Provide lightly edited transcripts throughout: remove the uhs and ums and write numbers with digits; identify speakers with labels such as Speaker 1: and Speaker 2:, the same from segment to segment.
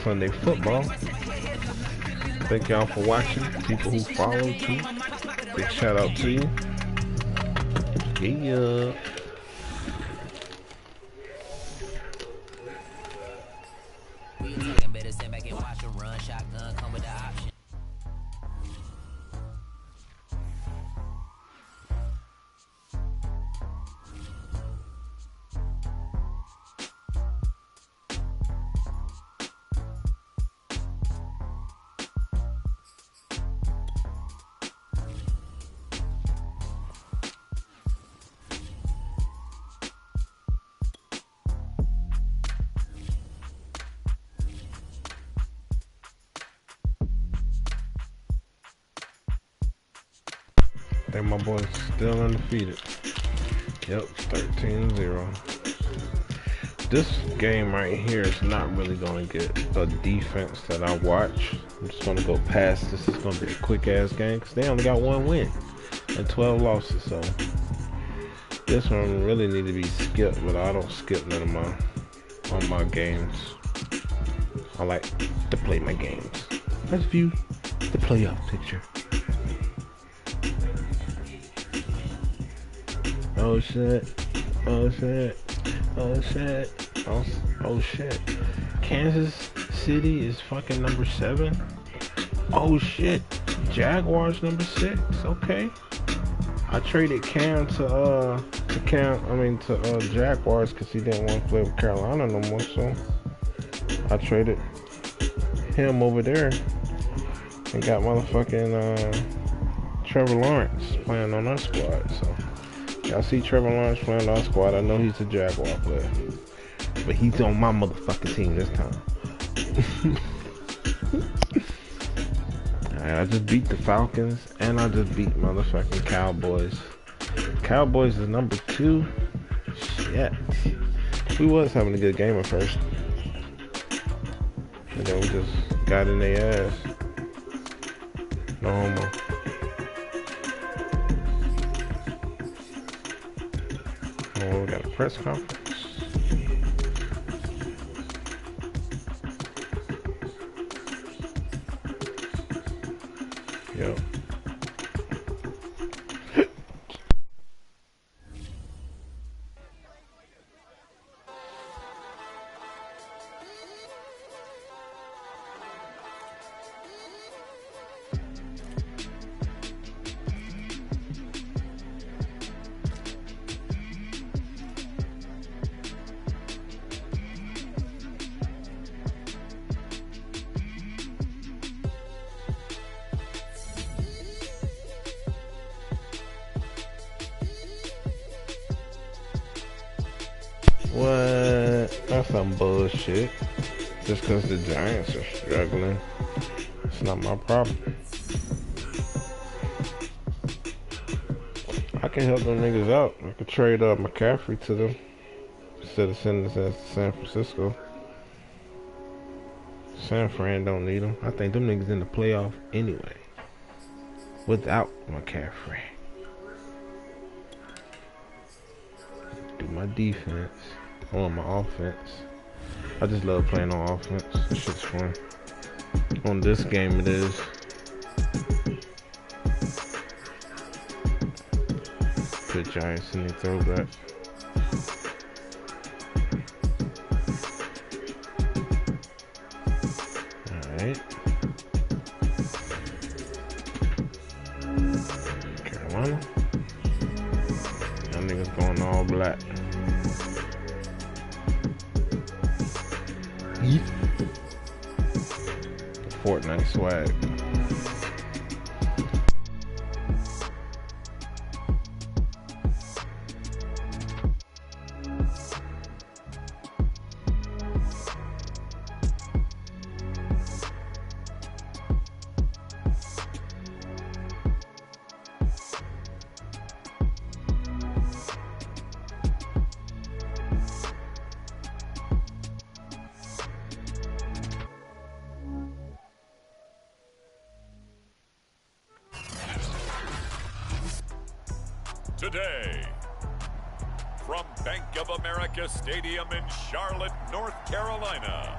Speaker 1: Sunday football. Thank y'all for watching. People who follow too. Big shout out to you. Yeah. I think my boy's still undefeated. Yep, 13-0. This game right here is not really going to get a defense that I watch. I'm just going to go past this. It's going to be a quick ass game because they only got 1 win and 12 losses. So this one really need to be skipped, but I don't skip none of my games. I like to play my games. Let's view the playoff picture. Oh shit. Oh shit. Oh shit. Oh shit. Kansas City is fucking number 7. Oh shit. Jaguars number 6. Okay. I traded Cam to Jaguars because he didn't want to play with Carolina no more, so I traded him over there and got motherfucking Trevor Lawrence playing on our squad. So y'all see Trevor Lawrence playing on our squad. I know he's a Jaguar player, but he's on my motherfucking team this time. Alright, I just beat the Falcons and I just beat motherfucking Cowboys. Cowboys is number 2. Shit. We was having a good game at first. And then we just got in their ass. No homo. Oh, we got a press conference. Yep. What? That's some bullshit. Just because the Giants are struggling, it's not my problem. I can help them niggas out. I could trade McCaffrey to them instead of sending us to San Francisco. San Fran don't need them. I think them niggas in the playoff anyway without McCaffrey. Do my defense. I want my offense. I just love playing on offense. This shit's fun. On this game it is. Put Giants in the throwback. Alright. Carolina. Them niggas going all black. Fortnite swag.
Speaker 2: Today, from Bank of America Stadium in Charlotte, North Carolina,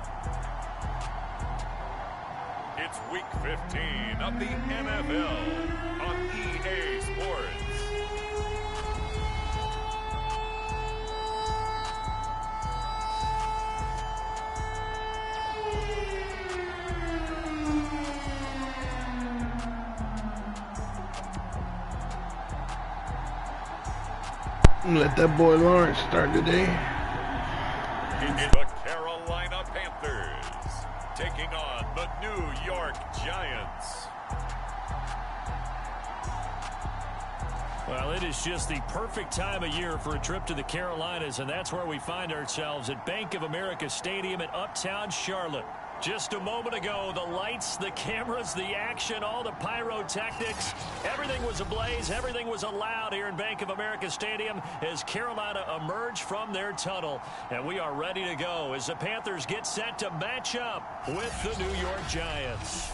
Speaker 2: It's Week 15 of the NFL on EA Sports.
Speaker 1: Let that boy Lawrence start today.
Speaker 2: It's the Carolina Panthers taking on the New York Giants.
Speaker 3: Well, it is just the perfect time of year for a trip to the Carolinas, and that's where we find ourselves at Bank of America Stadium in Uptown Charlotte. Just a moment ago, the lights, the cameras, the action, all the pyrotechnics, everything was ablaze, everything was allowed here in Bank of America Stadium as Carolina emerged from their tunnel. And we are ready to go as the Panthers get set to match up with the New York Giants.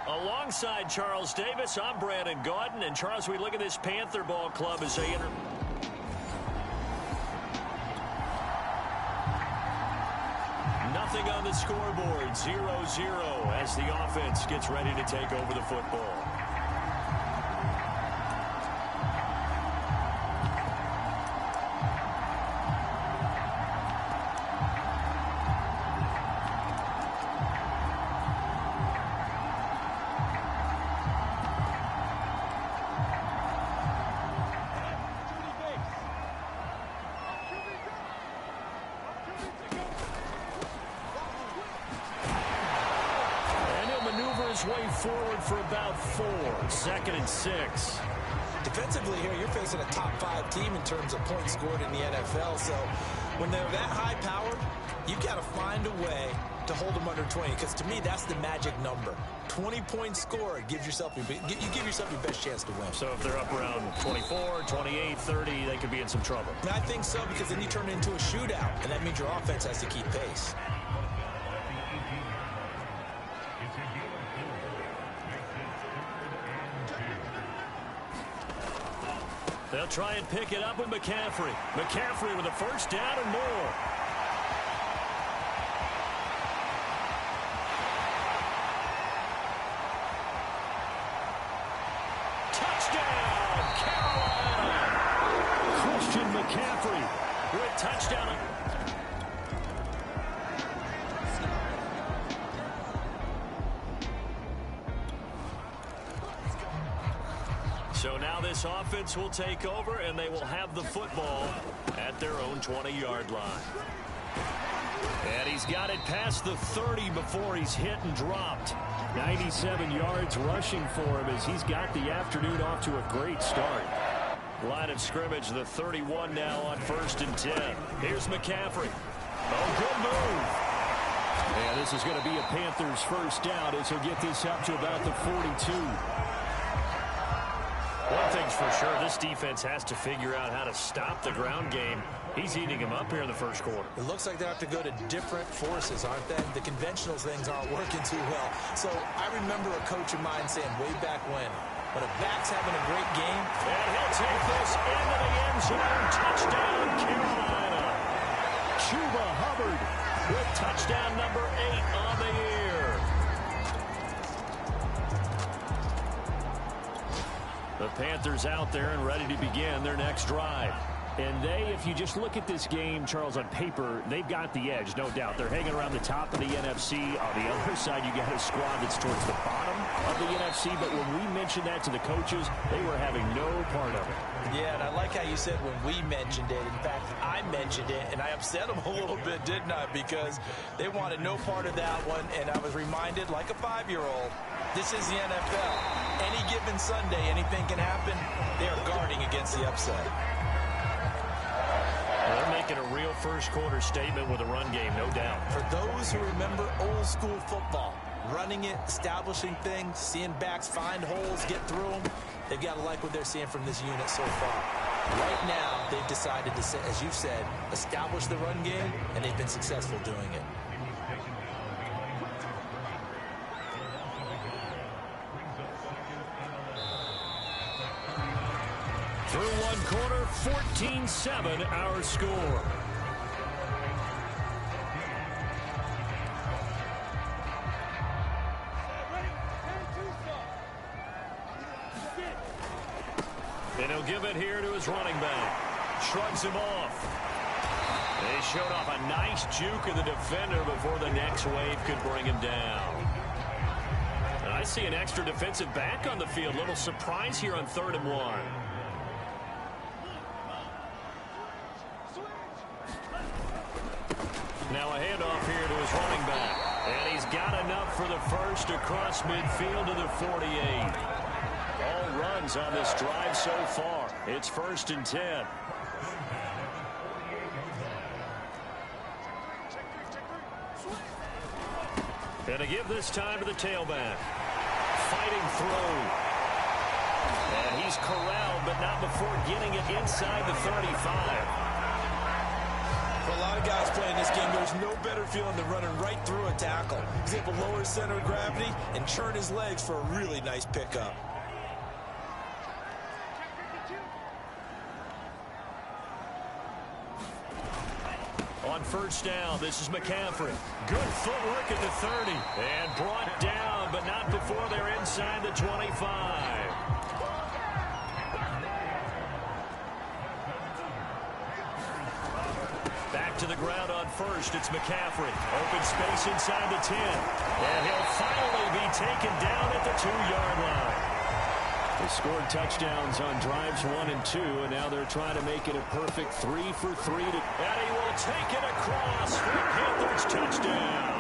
Speaker 3: Alongside Charles Davis, I'm Brandon Gaudin. And Charles, we look at this Panther ball club as they enter. Nothing on the scoreboard, 0-0 as the offense gets ready to take over the football. Way forward for about 4. 2nd and 6.
Speaker 4: Defensively here, you're facing a top 5 team in terms of points scored in the NFL. So when they're that high powered, you've got to find a way to hold them under 20. Because to me, that's the magic number. 20 points scored gives yourself you give yourself your best chance to win.
Speaker 3: So if they're up around 24, 28, 30, they could be in some trouble.
Speaker 4: And I think so, because then you turn it into a shootout, and that means your offense has to keep pace.
Speaker 3: They'll try and pick it up with McCaffrey. McCaffrey with a first down and more. Touchdown, Carolina! Christian McCaffrey with touchdown. So now this offense will take over, and they will have the football at their own 20-yard line. And he's got it past the 30 before he's hit and dropped. 97 yards rushing for him as he's got the afternoon off to a great start. Line of scrimmage, the 31 now on 1st and 10. Here's McCaffrey. Oh, good move. And this is going to be a Panthers first down as he'll get this up to about the 42. One thing's for sure, this defense has to figure out how to stop the ground game. He's eating him up here in the first quarter.
Speaker 4: It looks like they have to go to different forces, aren't they? The conventional things aren't working too well. So I remember a coach of mine saying way back when a back's having a great game.
Speaker 3: And he'll take this into the end zone. Touchdown, Carolina. Chuba Hubbard with touchdown number 8 on the year. The Panthers out there and ready to begin their next drive. And they, if you just look at this game, Charles, on paper, they've got the edge, no doubt. They're hanging around the top of the NFC. On the other side, you got a squad that's towards the bottom of the NFC. But when we mentioned that to the coaches, they were having no part of it.
Speaker 4: Yeah, and I like how you said when we mentioned it. In fact, I mentioned it, and I upset them a little bit, didn't I? Because they wanted no part of that one, and I was reminded, like a 5-year-old, this is the NFL. Any given Sunday, anything can happen. They are guarding against the upset.
Speaker 3: They're making a real first-quarter statement with a run game, no doubt.
Speaker 4: For those who remember old-school football, running it, establishing things, seeing backs find holes, get through them, they've got to like what they're seeing from this unit so far. Right now, they've decided to, as you said, establish the run game, and they've been successful doing it.
Speaker 3: Through one quarter, 14-7 our score. his running back. Shrugs him off. They showed off a nice juke of the defender before the next wave could bring him down. And I see an extra defensive back on the field. Little surprise here on 3rd and 1. Now a handoff here to his running back. And he's got enough for the first across midfield to the 48. All runs on this drive so far. It's 1st and 10. And to give this time to the tailback. Fighting through. And he's corralled, but not before getting it inside the 35.
Speaker 4: For a lot of guys playing this game, there's no better feeling than running right through a tackle. He's able to lower his center of gravity and churn his legs for a really nice pickup.
Speaker 3: On 1st down, this is McCaffrey. Good footwork at the 30. And brought down, but not before they're inside the 25. Back to the ground on 1st. It's McCaffrey. Open space inside the 10. And he'll finally be taken down at the 2-yard line. They scored touchdowns on drives 1 and 2, and now they're trying to make it a perfect 3 for 3. And he will take it across for a Panthers touchdown.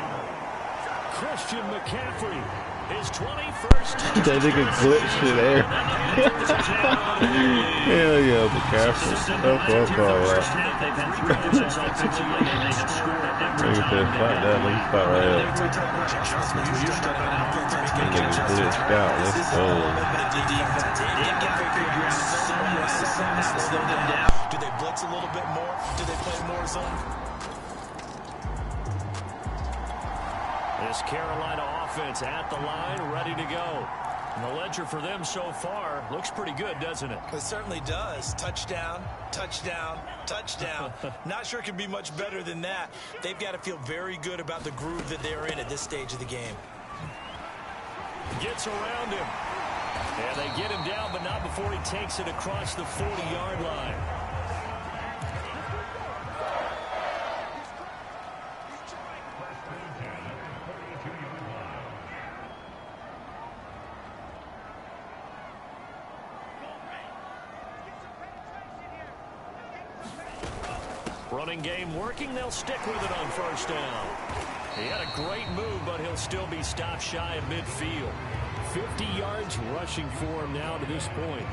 Speaker 3: Christian McCaffrey, his 21st touchdown.
Speaker 1: That nigga glitched in there. Hell yeah, McCaffrey. That's what I'm talking about. Nigga said, "Fuck that, let me stop right here." That nigga glitched out. Let's go.
Speaker 4: Do they blitz a little bit more? Do they play more zone?
Speaker 3: This Carolina offense at the line, ready to go. And the ledger for them so far looks pretty good, doesn't it?
Speaker 4: It certainly does. Touchdown, touchdown, touchdown. Not sure it can be much better than that. They've got to feel very good about the groove that they're in at this stage of the game.
Speaker 3: Gets around him. And they get him down, but not before he takes it across the 40-yard line. Running game working. They'll stick with it on 1st down. He had a great move, but he'll still be stopped shy of midfield. 50 yards rushing for him now to this point.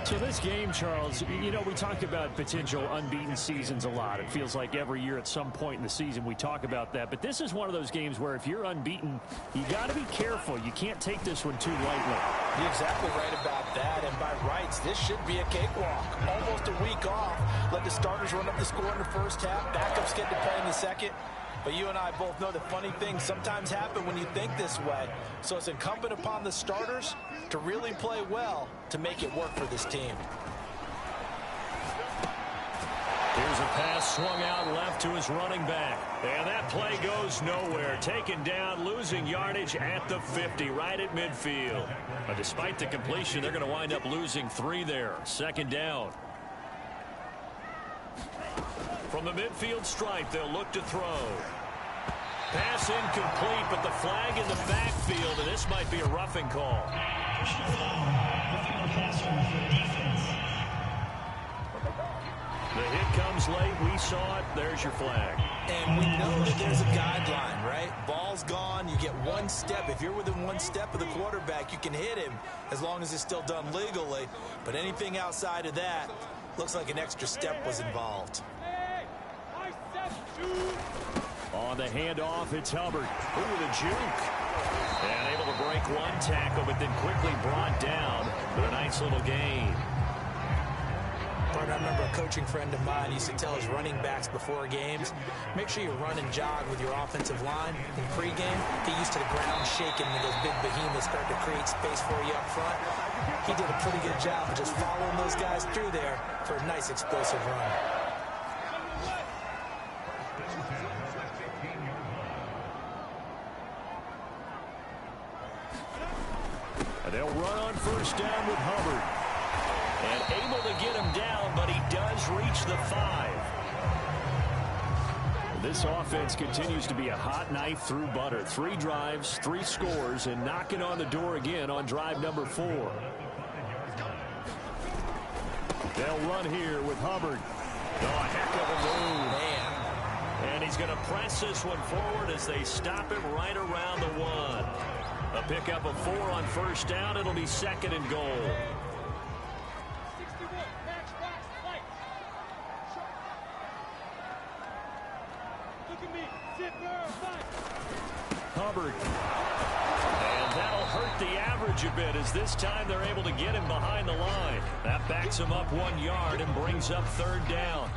Speaker 5: So this game, Charles, you know, we talk about potential unbeaten seasons a lot. It feels like every year at some point in the season we talk about that. But this is one of those games where if you're unbeaten, you got to be careful. You can't take this one too lightly.
Speaker 4: You're exactly right about that. And by rights, this should be a cakewalk. Almost a week off. Let the starters run up the score in the first half. Backups get to play in the second. But you and I both know that funny things sometimes happen when you think this way. So it's incumbent upon the starters to really play well to make it work for this team.
Speaker 3: Here's a pass swung out left to his running back. And that play goes nowhere. Taken down, losing yardage at the 50, right at midfield. But despite the completion, they're going to wind up losing 3 there. 2nd down. From the midfield stripe, they'll look to throw. Pass incomplete, but the flag in the backfield, and this might be a roughing call. The hit comes late. We saw it. There's your flag.
Speaker 4: And we know that there's a guideline, right? Ball's gone. You get 1 step. If you're within 1 step of the quarterback, you can hit him as long as it's still done legally. But anything outside of that, looks like an extra step was involved.
Speaker 3: On the handoff, it's Hubbard. Ooh, the juke. And able to break 1 tackle, but then quickly brought down. But a nice little gain.
Speaker 4: I remember a coaching friend of mine used to tell his running backs before games, make sure you run and jog with your offensive line in pregame. Get used to the ground shaking when those big behemoths start to create space for you up front. He did a pretty good job of just following those guys through there for a nice explosive run.
Speaker 3: And they'll run on 1st down with Hubbard. And able to get him down, but he does reach the 5.
Speaker 5: This offense continues to be a hot knife through butter. 3 drives, 3 scores, and knocking on the door again on drive number 4. They'll run here with Hubbard. Oh, a heck of a move.
Speaker 4: Man.
Speaker 3: And he's going to press this one forward as they stop him right around the 1. A pickup of 4 on first down. It'll be 2nd and goal. Hubbard. And that'll hurt the average a bit as this time they're able to get him behind the line. That backs him up 1 yard and brings up 3rd down.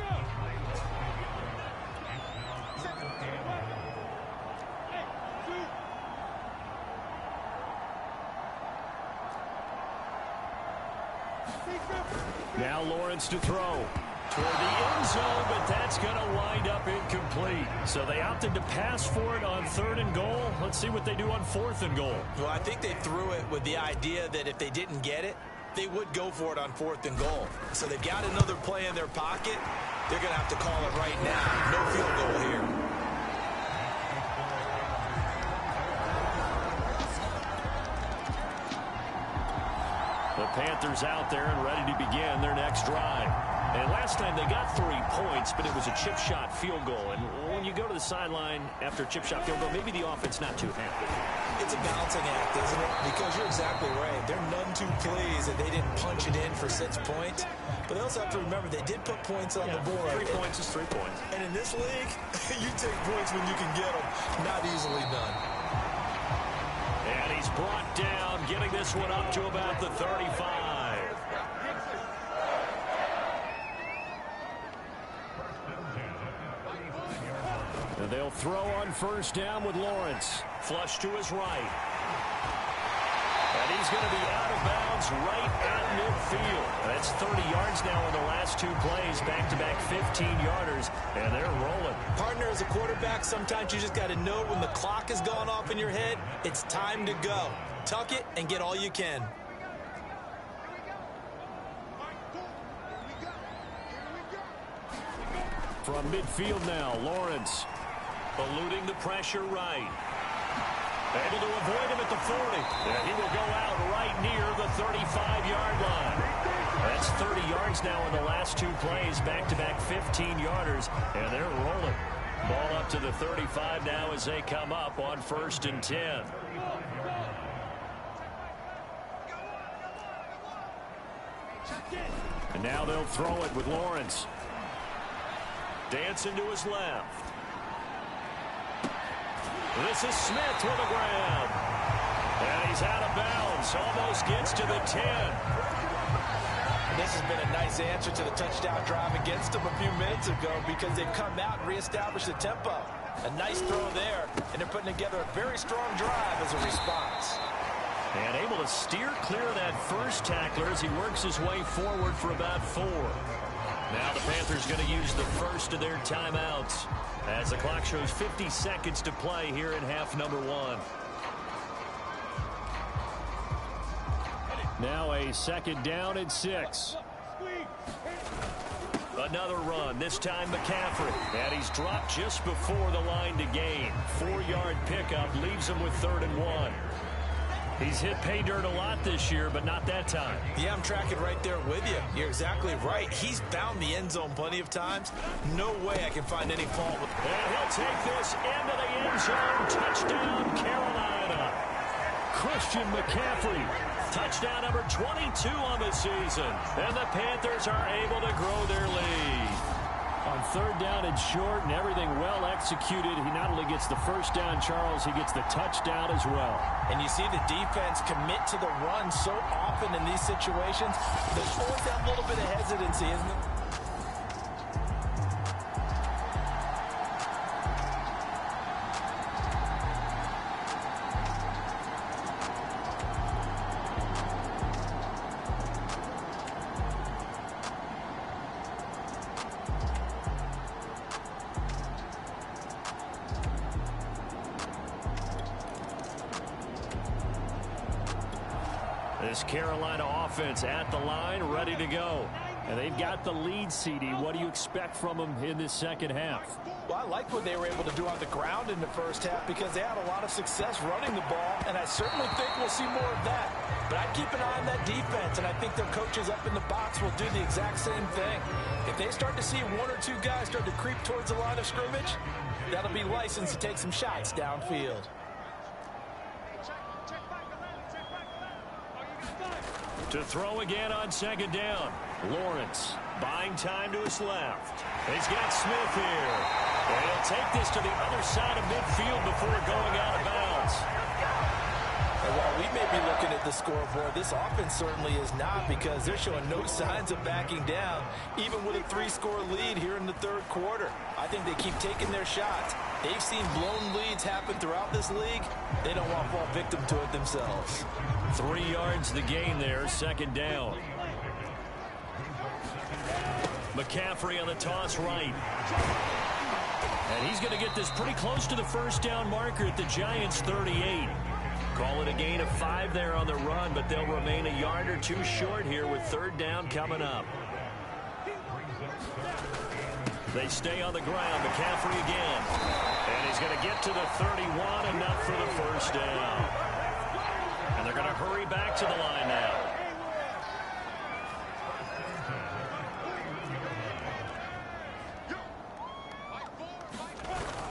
Speaker 3: Now Lawrence to throw. Toward the end zone, but that's going to wind up incomplete. So they opted to pass for it on 3rd and goal. Let's see what they do on 4th and goal.
Speaker 4: Well, I think they threw it with the idea that if they didn't get it, they would go for it on 4th and goal. So they've got another play in their pocket. They're going to have to call it right now. No field goal here.
Speaker 3: The Panthers out there and ready to begin their next drive. And last time they got 3 points, but it was a chip shot field goal. And when you go to the sideline after a chip shot field goal, maybe the offense not too happy.
Speaker 4: It's a balancing act, isn't it? Because you're exactly right. They're none too pleased that they didn't punch it in for 6 points. But they also have to remember they did put points on the board.
Speaker 3: 3 points is 3 points.
Speaker 4: And in this league, you take points when you can get them. Not easily done.
Speaker 3: And he's brought down, getting this one up to about the 35. And they'll throw on first down with Lawrence. Flush to his right. And he's going to be out of bounds right at midfield. That's 30 yards now in the last 2 plays. Back-to-back 15-yarders, and they're rolling.
Speaker 4: Partner, as a quarterback, sometimes you just got to know when the clock has gone off in your head, it's time to go. Tuck it and get all you can.
Speaker 5: From midfield now, Lawrence.
Speaker 3: Eluding the pressure right. Able to avoid him at the 40. And he will go out right near the 35-yard line. That's 30 yards now in the last 2 plays. Back-to-back 15-yarders. And they're rolling. Ball up to the 35 now as they come up on 1st and 10.
Speaker 5: And now they'll throw it with Lawrence.
Speaker 3: Dancing to his left. This is Smith with a grab. And he's out of bounds. Almost gets to the 10.
Speaker 4: And this has been a nice answer to the touchdown drive against them a few minutes ago because they've come out and reestablished the tempo. A nice throw there, and they're putting together a very strong drive as a response.
Speaker 3: And able to steer clear of that first tackler as he works his way forward for about 4. Now the Panthers going to use the first of their timeouts as the clock shows 50 seconds to play here in half number 1.
Speaker 5: Now a 2nd down and 6.
Speaker 3: Another run, this time McCaffrey. And he's dropped just before the line to gain. 4-yard pickup leaves him with 3rd and 1. He's hit pay dirt a lot this year, but not that time.
Speaker 4: Yeah, I'm tracking right there with you. You're exactly right. He's found the end zone plenty of times. No way I can find any fault with him.
Speaker 3: And he'll take this into the end zone. Touchdown, Carolina. Christian McCaffrey. Touchdown number 22 on the season. And the Panthers are able to grow their lead.
Speaker 5: On 3rd down and short and everything well executed, he not only gets the first down, Charles, he gets the touchdown as well.
Speaker 4: And you see the defense commit to the run so often in these situations. There's always that little bit of hesitancy, isn't it?
Speaker 5: This Carolina offense at the line, ready to go. And they've got the lead, CD. What do you expect from them in this second half?
Speaker 4: Well, I like what they were able to do on the ground in the first half because they had a lot of success running the ball, and I certainly think we'll see more of that. But I keep an eye on that defense, and I think their coaches up in the box will do the exact same thing. If they start to see one or two guys start to creep towards the line of scrimmage, that'll be license to take some shots downfield.
Speaker 5: To throw again on second down. Lawrence buying time to his left. He's got Smith here. And he'll take this to the other side of midfield before going out of bounds.
Speaker 4: And while we may be looking at the scoreboard, this offense certainly is not because they're showing no signs of backing down, even with a 3-score lead here in the third quarter. I think they keep taking their shots. They've seen blown leads happen throughout this league. They don't want to fall victim to it themselves.
Speaker 5: 3 yards the gain there, second down. McCaffrey on the toss right. And he's going to get this pretty close to the first down marker at the Giants' 38. Call it a gain of 5 there on the run, but they'll remain a yard or two short here with third down coming up. They stay on the ground. McCaffrey again. And he's going to get to the 31, enough for the first down. And they're going to hurry back to the line now.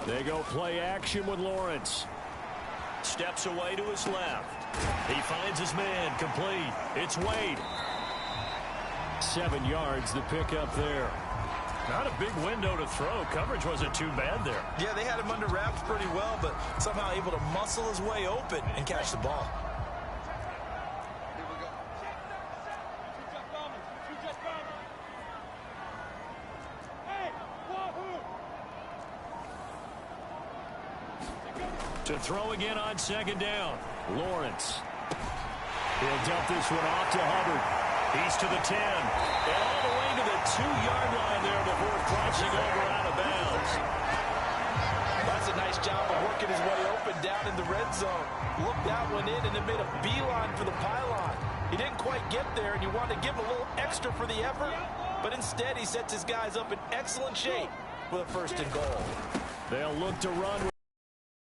Speaker 5: They go play action with Lawrence. Steps away to his left. He finds his man, complete. It's Wade. 7 yards, the pickup there. Not a big window to throw. Coverage wasn't too bad there.
Speaker 4: Yeah, they had him under wraps pretty well, but somehow able to muscle his way open and catch the ball.
Speaker 5: To throw again on second down. Lawrence. He'll dump this one off to Hubbard. He's to the 10. And all the way to the 2-yard line there before crossing over out of bounds.
Speaker 4: That's a nice job of working his way open down in the red zone. Looked that one in and then made a beeline for the pylon. He didn't quite get there, and you want to give him a little extra for the effort. But instead, he sets his guys up in excellent shape with a first and goal.
Speaker 5: They'll look to run.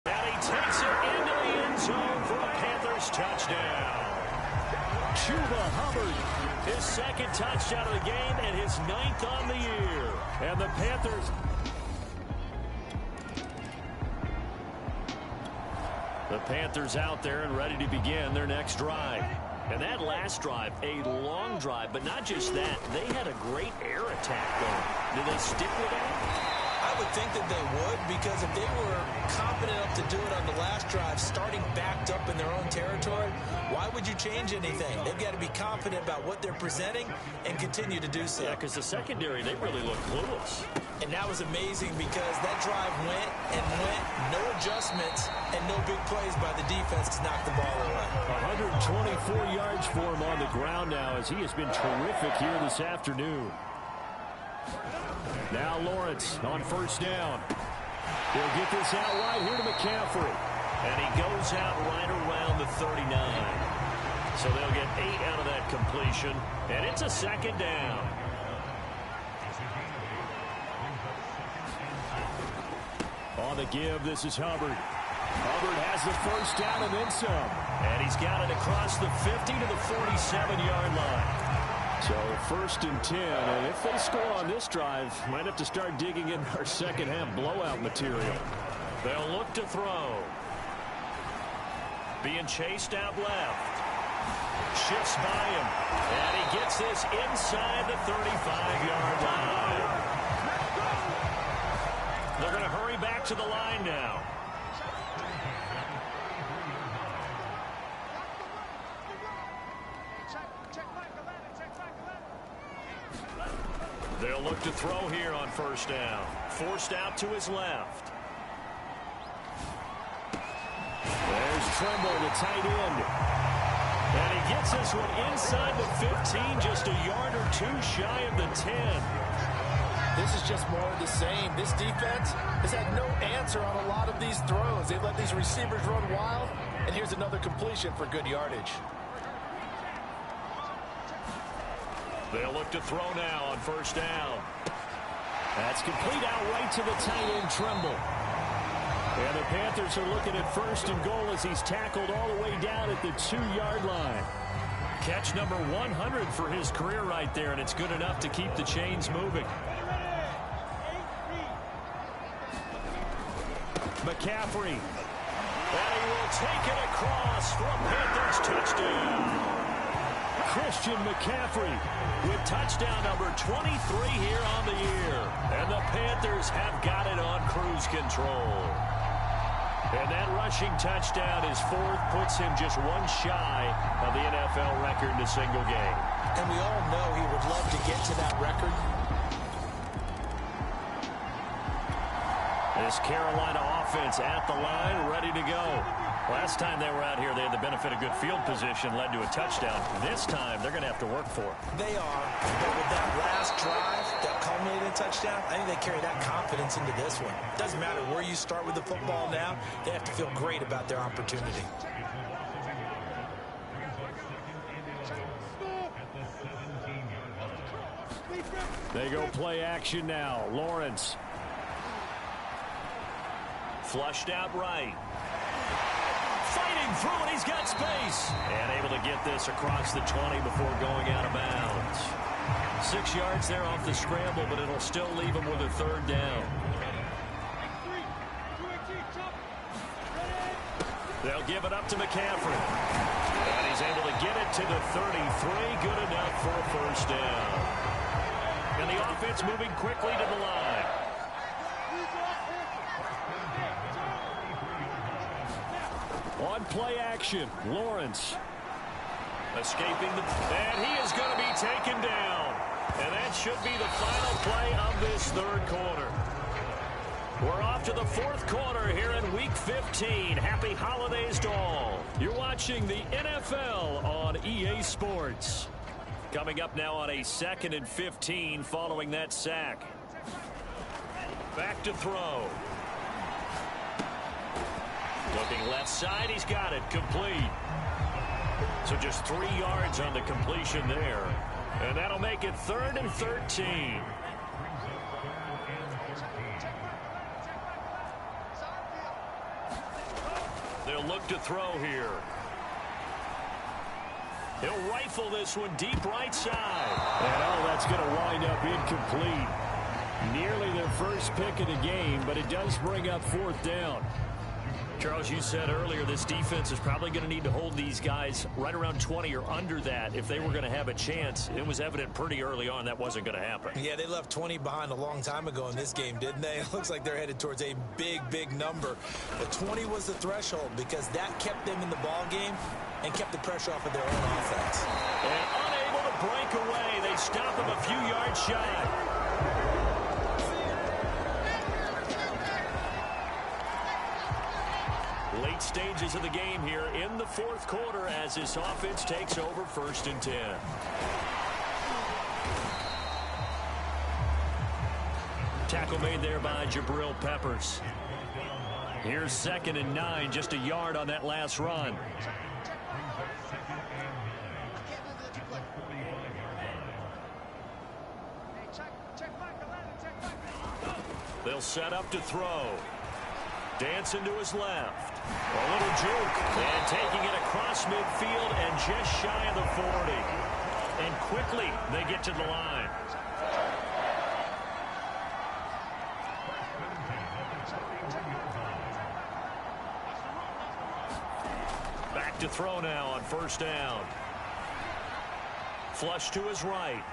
Speaker 5: And he takes it into the end zone for a Panthers touchdown. Chuba Hubbard, his second touchdown of the game and his 9th on the year. And the Panthers out there and ready to begin their next drive. And that last drive, a long drive, but not just that. They had a great air attack going. Did they stick with that?
Speaker 4: I would think that they would, because if they were confident enough to do it on the last drive, starting backed up in their own territory, why would you change anything? They've got to be confident about what they're presenting and continue to do so.
Speaker 5: Yeah, because the secondary, they really look clueless.
Speaker 4: And that was amazing because that drive went and went, no adjustments, and no big plays by the defense to knock the ball away.
Speaker 5: 124 yards for him on the ground now, as he has been terrific here this afternoon. Now Lawrence on first down. He'll get this out right here to McCaffrey. And he goes out right around the 39. So they'll get 8 out of that completion. And it's a second down. On the give, this is Hubbard. Hubbard has the first down and then some. And he's got it across the 50 to the 47-yard line. So first and 10, and if they score on this drive, might have to start digging in our second half blowout material. They'll look to throw. Being chased out left. Shifts by him. And he gets this inside the 35-yard line. They're going to hurry back to the line now. They'll look to throw here on first down. Forced out to his left. There's Tremble, the tight end. And he gets this one inside the 15, just a yard or two shy of the 10.
Speaker 4: This is just more of the same. This defense has had no answer on a lot of these throws. They've let these receivers run wild, and here's another completion for good yardage.
Speaker 3: They'll look to throw now on first down.
Speaker 5: That's complete out right to the tight end, Tremble. And the Panthers are looking at first and goal as he's tackled all the way down at the 2-yard line. Catch number 100 for his career right there, and it's good enough to keep the chains moving. McCaffrey. And he will take it across for a Panthers touchdown. Christian McCaffrey with touchdown number 23 here on the year. And the Panthers have got it on cruise control. And that rushing touchdown, his fourth, puts him just one shy of the NFL record in a single game.
Speaker 4: And we all know he would love to get to that record.
Speaker 5: This Carolina offense at the line, ready to go. Last time they were out here, they had the benefit of good field position, led to a touchdown. This time, they're going to have to work for it.
Speaker 4: They are, but with that last drive that culminated in touchdown, I think they carry that confidence into this one. Doesn't matter where you start with the football now, they have to feel great about their opportunity.
Speaker 5: They go play action now. Lawrence.
Speaker 3: Flushed out right. Fighting through it, he's got space. And able to get this across the 20 before going out of bounds. 6 yards there off the scramble, but it'll still leave him with a third down. They'll give it up to McCaffrey. And he's able to get it to the 33. Good enough for a first down. And the offense moving quickly to the line.
Speaker 5: On play action, Lawrence.
Speaker 3: Escaping and he is going to be taken down. And that should be the final play of this third quarter. We're off to the fourth quarter here in Week 15. Happy holidays to all. You're watching the NFL on EA Sports. Coming up now on a 2nd and 15 following that sack. Back to throw. Looking left side, he's got it, complete. So just 3 yards on the completion there. And that'll make it 3rd and 13. They'll look to throw here. He'll rifle this one deep right side.
Speaker 5: And that's going to wind up incomplete. Nearly their first pick of the game, but it does bring up 4th down.
Speaker 3: Charles, you said earlier this defense is probably going to need to hold these guys right around 20 or under that if they were going to have a chance. It was evident pretty early on that wasn't going to happen.
Speaker 4: Yeah, they left 20 behind a long time ago in this game, didn't they? It looks like they're headed towards a big, big number. But 20 was the threshold because that kept them in the ball game and kept the pressure off of their own offense.
Speaker 3: And unable to break away, they stop him a few yards shy. Late stages of the game here in the fourth quarter as this offense takes over 1st and 10. Tackle made there by Jabril Peppers. Here's 2nd and 9, just a yard on that last run. They'll set up to throw. Dancing to his left. A little juke. And taking it across midfield and just shy of the 40. And quickly they get to the line. Back to throw now on 1st down. Flush to his right.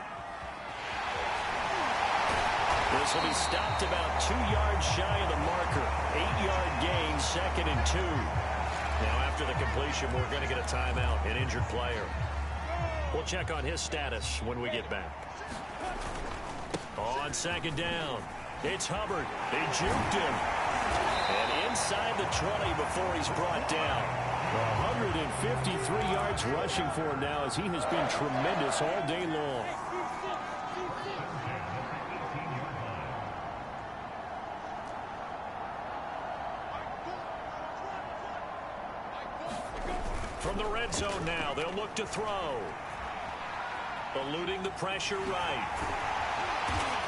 Speaker 3: This will be stopped about 2 yards shy of the marker. 8-yard gain, 2nd and 2. Now after the completion, we're going to get a timeout, an injured player. We'll check on his status when we get back. On 2nd down, it's Hubbard. They juked him. And inside the 20 before he's brought down.
Speaker 5: 153 yards rushing for him now as he has been tremendous all day long. From the red zone now, they'll look to throw.
Speaker 3: Eluding the pressure right.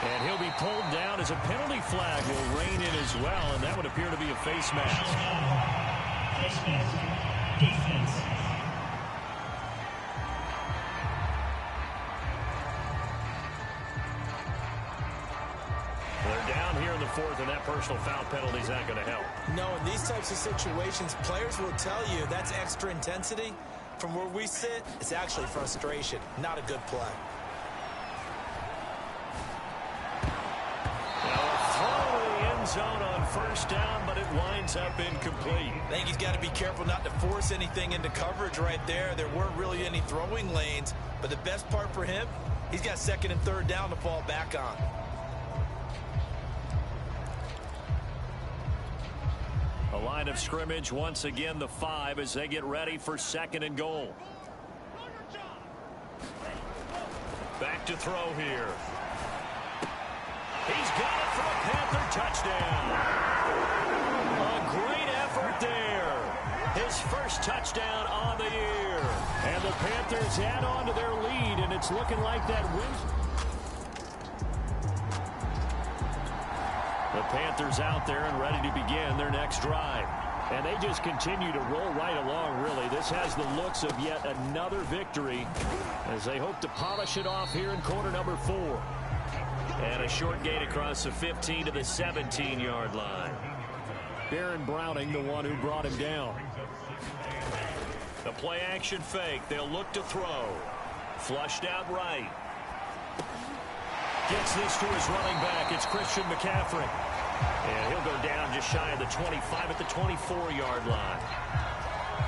Speaker 3: And he'll be pulled down as a penalty flag will rein in as well, and that would appear to be a face mask.
Speaker 6: Face mask. Defense.
Speaker 3: They're down here in the fourth, and that personal foul penalty is not going to help.
Speaker 4: No, in these types of situations, players will tell you that's extra intensity. From where we sit, it's actually frustration, not a good play.
Speaker 3: Now a throw to the end zone on first down, but it winds up incomplete.
Speaker 4: I think he's got to be careful not to force anything into coverage right there. There weren't really any throwing lanes, but the best part for him, he's got second and third down to fall back on.
Speaker 3: A line of scrimmage, once again the 5 as they get ready for second and goal. Back to throw here. He's got it for a Panther touchdown. A great effort there. His first touchdown on the year. And the Panthers add on to their lead, and it's looking like that win. The Panthers out there and ready to begin their next drive. And they just continue to roll right along, really. This has the looks of yet another victory as they hope to polish it off here in quarter number 4. And a short gain across the 15 to the 17-yard line.
Speaker 5: Baron Browning, the one who brought him down.
Speaker 3: The play action fake. They'll look to throw. Flushed out right. Gets this to his running back. It's Christian McCaffrey. And he'll go down just shy of the 25 at the 24-yard line.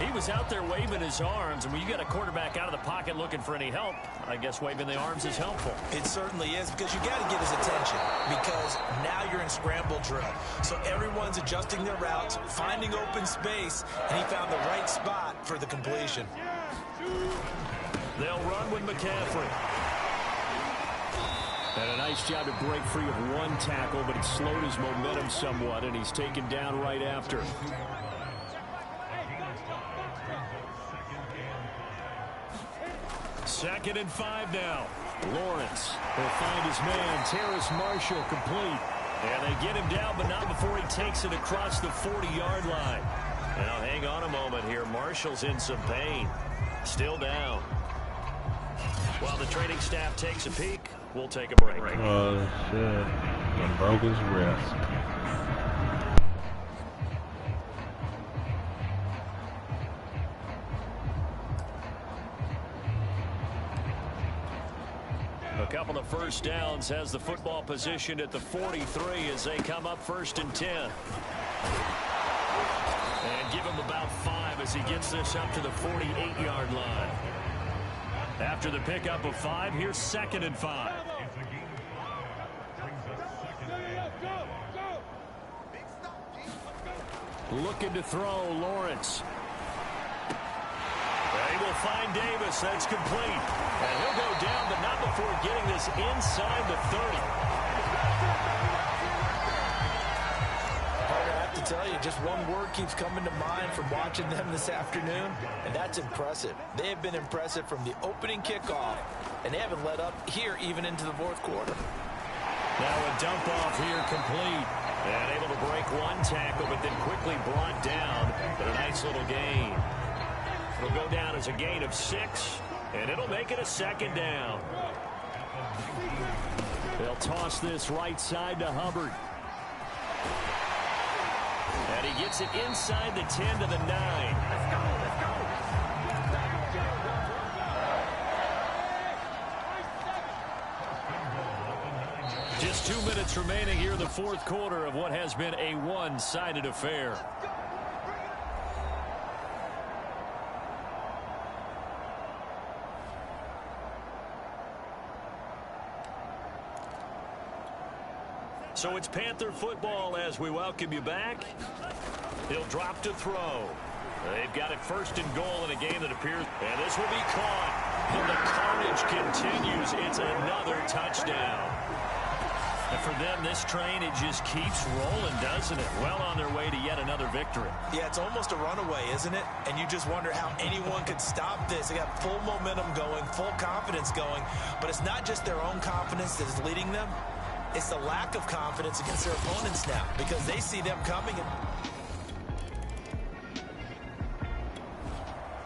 Speaker 3: He was out there waving his arms, and when you got a quarterback out of the pocket looking for any help, I guess waving the arms is helpful.
Speaker 4: It certainly is, because you got to get his attention, because now you're in scramble drill. So everyone's adjusting their routes, finding open space, and he found the right spot for the completion.
Speaker 3: They'll run with McCaffrey.
Speaker 5: And a nice job to break free of one tackle, but it slowed his momentum somewhat, and he's taken down right after.
Speaker 3: Second and 5 now.
Speaker 5: Lawrence will find his man, Terrace Marshall, complete.
Speaker 3: And they get him down, but not before he takes it across the 40-yard line. Now, hang on a moment here. Marshall's in some pain. Still down. While the training staff takes a peek, we'll take a break.
Speaker 1: Oh, shit. He broke his wrist.
Speaker 3: A couple of first downs has the football positioned at the 43 as they come up first and 10. And give him about 5 as he gets this up to the 48-yard line. After the pickup of 5, here's second and 5.
Speaker 5: Looking to throw, Lawrence.
Speaker 3: They will find Davis. That's complete. And he'll go down, but not before getting this inside the 30.
Speaker 4: I have to tell you, just one word keeps coming to mind from watching them this afternoon, and that's impressive. They have been impressive from the opening kickoff, and they haven't let up here even into the fourth quarter.
Speaker 3: Now a dump off here complete. And able to break one tackle, but then quickly brought down. But a nice little gain. It'll go down as a gain of 6, and it'll make it a second down.
Speaker 5: They'll toss this right side to Hubbard.
Speaker 3: And he gets it inside the 10 to the 9. Let's go, let's go. Just 2 minutes remaining here in the fourth quarter of what has been a one-sided affair. So it's Panther football as we welcome you back. He'll drop to throw. They've got it first and goal in a game that appears, and this will be caught. And the carnage continues. It's another touchdown.
Speaker 5: And for them, this train, it just keeps rolling, doesn't it? Well on their way to yet another victory.
Speaker 4: Yeah, it's almost a runaway, isn't it? And you just wonder how anyone could stop this. They got full momentum going, full confidence going. But it's not just their own confidence that is leading them. It's the lack of confidence against their opponents now because they see them coming.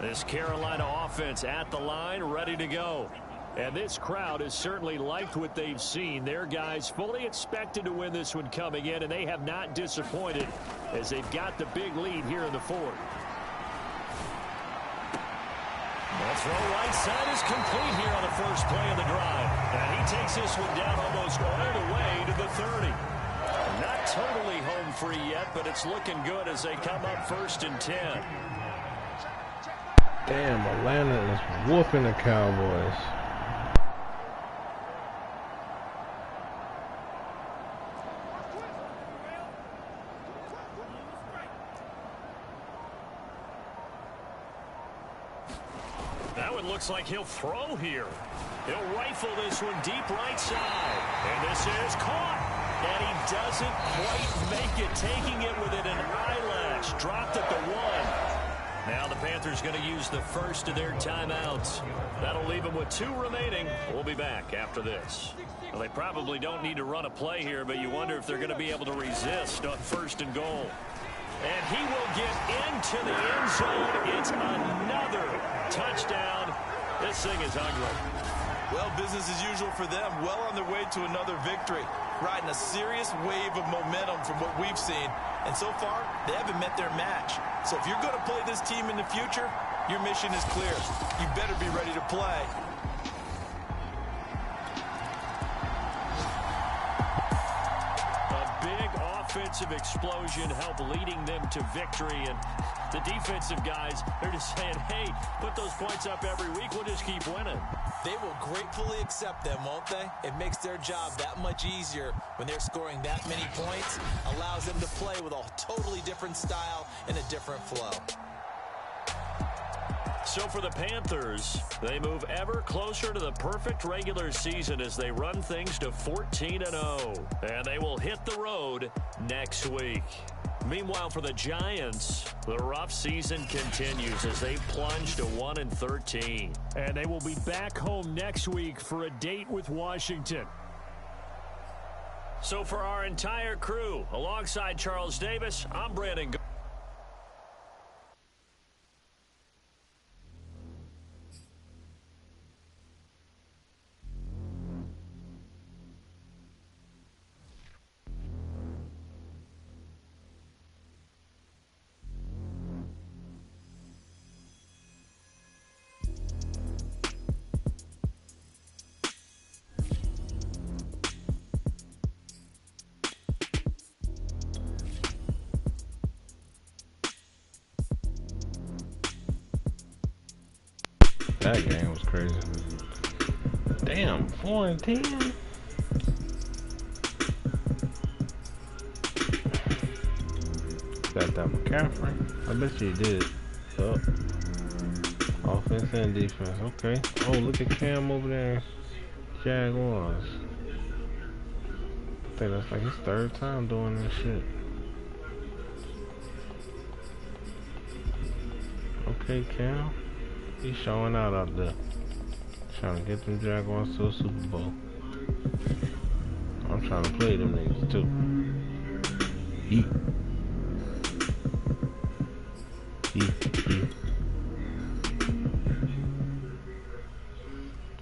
Speaker 5: This Carolina offense at the line, ready to go. And this crowd has certainly liked what they've seen. Their guys fully expected to win this one coming in, and they have not disappointed as they've got the big lead here in the fourth. The throw right side is complete here on the first play of the drive. And he takes this one down almost all the way to the 30. Not totally home free yet, but it's looking good as they come up 1st and 10.
Speaker 1: Damn, Atlanta is whooping the Cowboys.
Speaker 5: That one looks like he'll throw here. He'll rifle this one deep right side. And this is caught. And he doesn't quite make it, taking it within an eyelash. Dropped at the 1. Now the Panthers going to use the first of their timeouts. That'll leave them with 2 remaining. We'll be back after this. Well, they probably don't need to run a play here, but you wonder if they're going to be able to resist on 1st and goal. And he will get into the end zone. It's another touchdown. This thing is ugly.
Speaker 4: Well, business as usual for them. Well on their way to another victory. Riding a serious wave of momentum from what we've seen. And so far, they haven't met their match. So if you're going to play this team in the future, your mission is clear. You better be ready to play.
Speaker 5: Offensive explosion help leading them to victory, and the defensive guys, they're just saying, hey, put those points up every week, we'll just keep winning.
Speaker 4: They will gratefully accept them, won't they? It makes their job that much easier when they're scoring that many points, allows them to play with a totally different style and a different flow.
Speaker 5: So for the Panthers, they move ever closer to the perfect regular season as they run things to 14-0. And they will hit the road next week. Meanwhile, for the Giants, the rough season continues as they plunge to 1-13.
Speaker 7: And they will be back home next week for a date with Washington.
Speaker 5: So for our entire crew, alongside Charles Davis, I'm Brandon.
Speaker 1: That game was crazy. Damn, 4-10. Got that McCaffrey. I bet you did. Yup. Offense and defense. Okay. Oh, look at Cam over there. Jaguars. I think that's like his 3rd time doing that shit. Okay, Cam. He's showing out there. Trying to get them Jaguars to a Super Bowl. I'm trying to play them niggas too. Eat.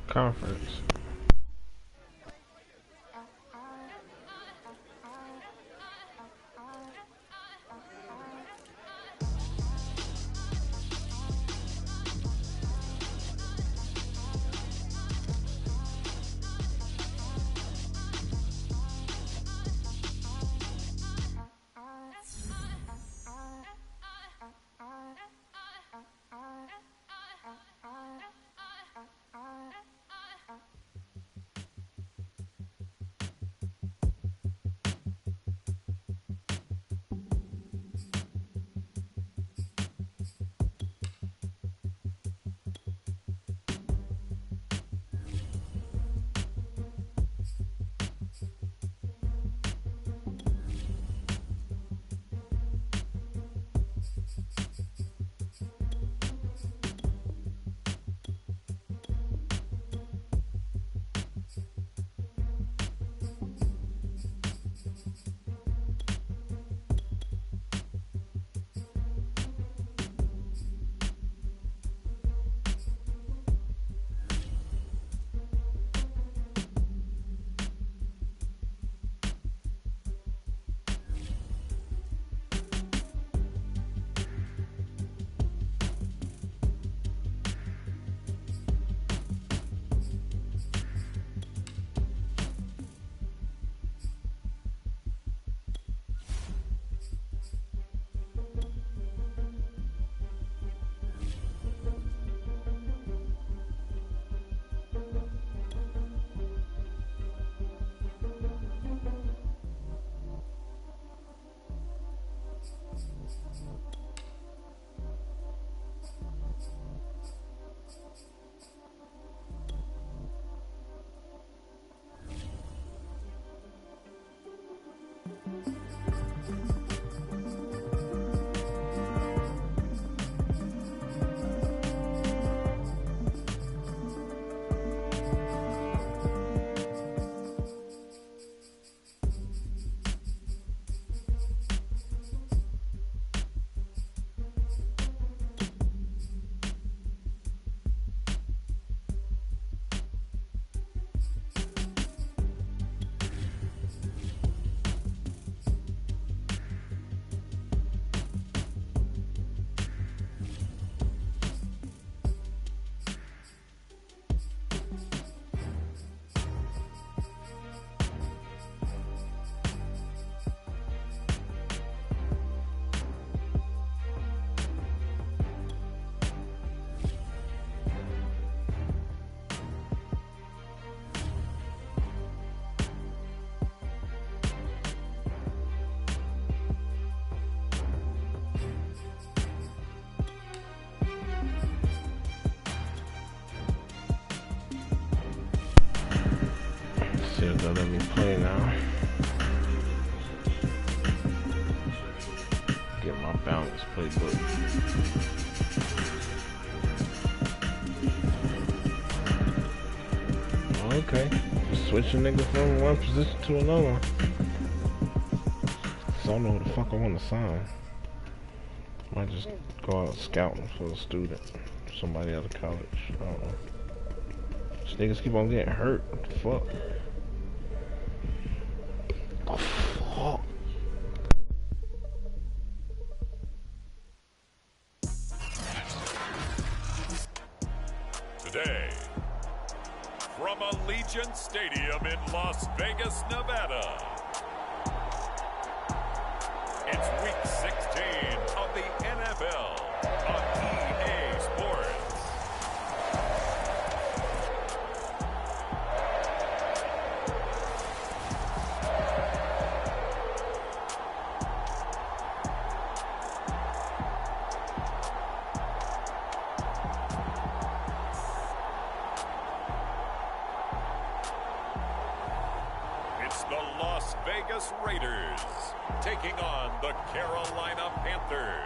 Speaker 1: Conference. They'll let me play now. Get my balance playbook. Okay. Just switch a nigga from one position to another. So I don't know who the fuck I want to sign. Might just go out scouting for a student. Somebody out of college. I don't know. These niggas keep on getting hurt. What the fuck? Oh, fuck.
Speaker 2: Today, from Allegiant Stadium in Las Vegas, Nevada, it's Week 16 of the NFL on EA Sports. It's the Las Vegas Raiders taking on the Carolina Panthers.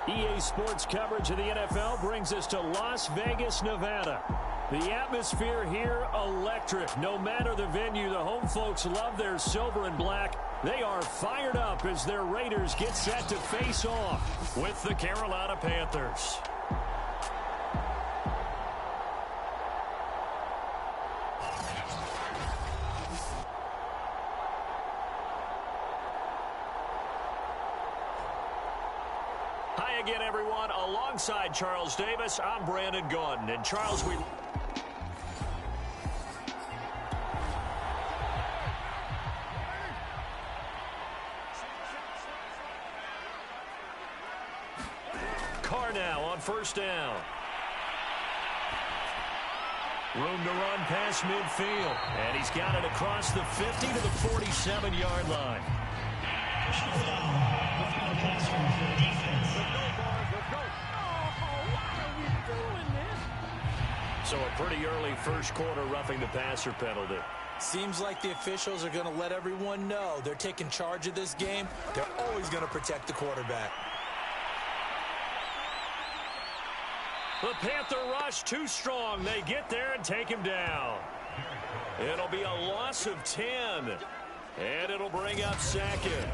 Speaker 5: EA Sports coverage of the NFL brings us to Las Vegas, Nevada. The atmosphere here, electric. No matter the venue, the home folks love their silver and black. They are fired up as their Raiders get set to face off with the Carolina Panthers. Hi again, everyone. Alongside Charles Davis, I'm Brandon Gaudin. And Charles, we... Carr now on first down. Room to run past midfield. And he's got it across the 50 to the 47-yard line.
Speaker 6: Personal foul. Roughing the passer for the defense.
Speaker 5: So a pretty early first quarter roughing the passer penalty.
Speaker 4: Seems like the officials are going to let everyone know they're taking charge of this game. They're always going to protect the quarterback.
Speaker 5: The Panther rush too strong. They get there and take him down. It'll be a loss of 10. And it'll bring up second.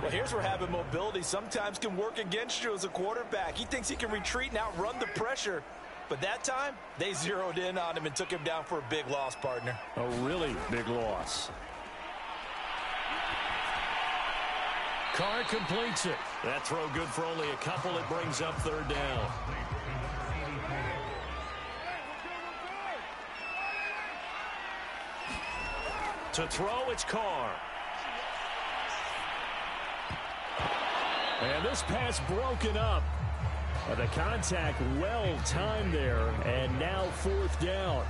Speaker 4: Well, here's where having mobility sometimes can work against you as a quarterback. He thinks he can retreat and outrun the pressure. But that time, they zeroed in on him and took him down for a big loss, partner.
Speaker 5: A really big loss. Carr completes it. That throw good for only a couple. It brings up third down. To throw, it's Carr. And this pass broken up. The contact well-timed there, and now fourth down.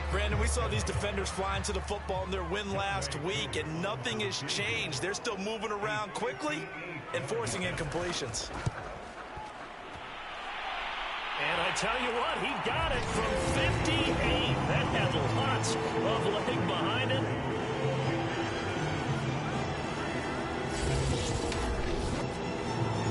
Speaker 4: Brandon, we saw these defenders flying to the football in their win last week, and nothing has changed. They're still moving around quickly and forcing incompletions.
Speaker 5: And I tell you what, he got it from 58. That had lots of leg behind it.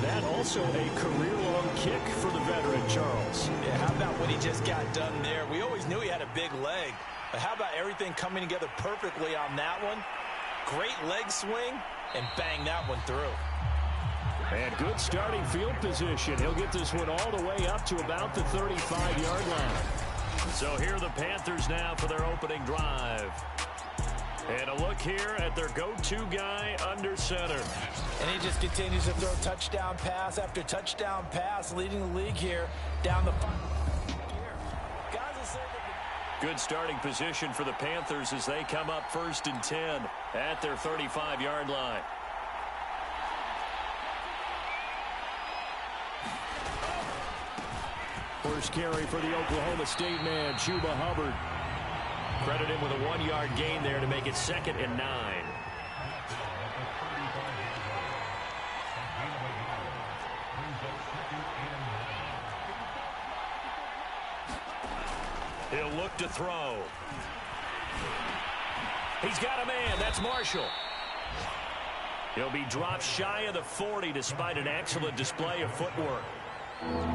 Speaker 5: That also a career-long kick for the veteran, Charles.
Speaker 4: Yeah, how about what he just got done there? We always knew he had a big leg. But how about everything coming together perfectly on that one? Great leg swing, and bang that one through.
Speaker 5: And good starting field position. He'll get this one all the way up to about the 35-yard line. So here are the Panthers now for their opening drive. And a look here at their go-to guy under center.
Speaker 4: And he just continues to throw touchdown pass after touchdown pass, leading the league here down the final.
Speaker 5: Good starting position for the Panthers as they come up 1st and 10 at their 35-yard line. First carry for the Oklahoma State man, Chuba Hubbard. Credit him with a 1-yard gain there to make it 2nd and 9.
Speaker 3: He'll look to throw. He's got a man. That's Marshall. He'll be dropped shy of the 40 despite an excellent display of footwork.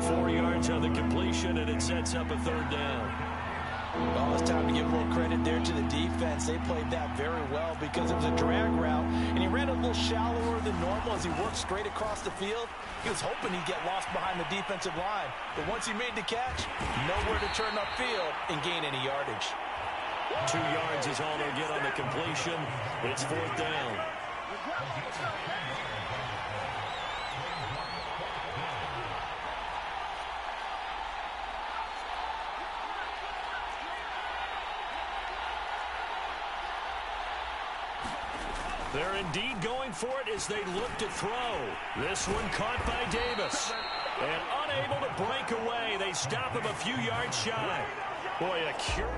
Speaker 3: 4 yards on the completion, and it sets up a third down.
Speaker 4: Well, it's time to give more credit there to the defense. They played that very well because it was a drag route, and he ran a little shallower than normal as he worked straight across the field. He was hoping he'd get lost behind the defensive line, but once he made the catch, nowhere to turn upfield and gain any yardage.
Speaker 3: 2 yards is all they'll get on the completion. It's fourth down. They're indeed going for it as they look to throw. This one caught by Davis. And unable to break away. They stop him a few yards shy. Boy, a cure.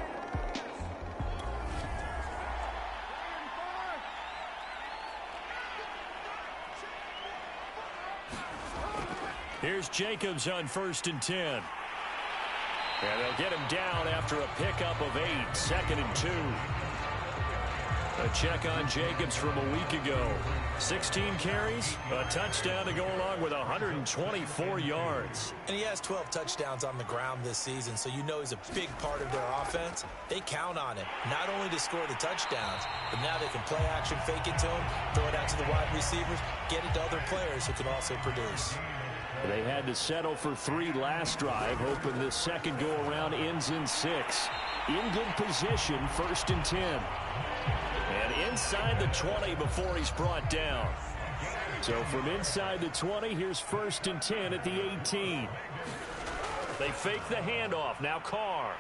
Speaker 3: Here's Jacobs on 1st and 10. And they'll get him down after a pickup of 8. 2nd and 2. A check on Jacobs from a week ago. 16 carries, a touchdown to go along with 124 yards.
Speaker 4: And he has 12 touchdowns on the ground this season, so you know he's a big part of their offense. They count on him, not only to score the touchdowns, but now they can play action, fake it to him, throw it out to the wide receivers, get it to other players who can also produce.
Speaker 5: They had to settle for 3 last drive, hoping this second go-around ends in 6. In good position, 1st and 10. And inside the 20 before he's brought down. So from inside the 20, here's 1st and 10 at the 18. They fake the handoff. Now Carr.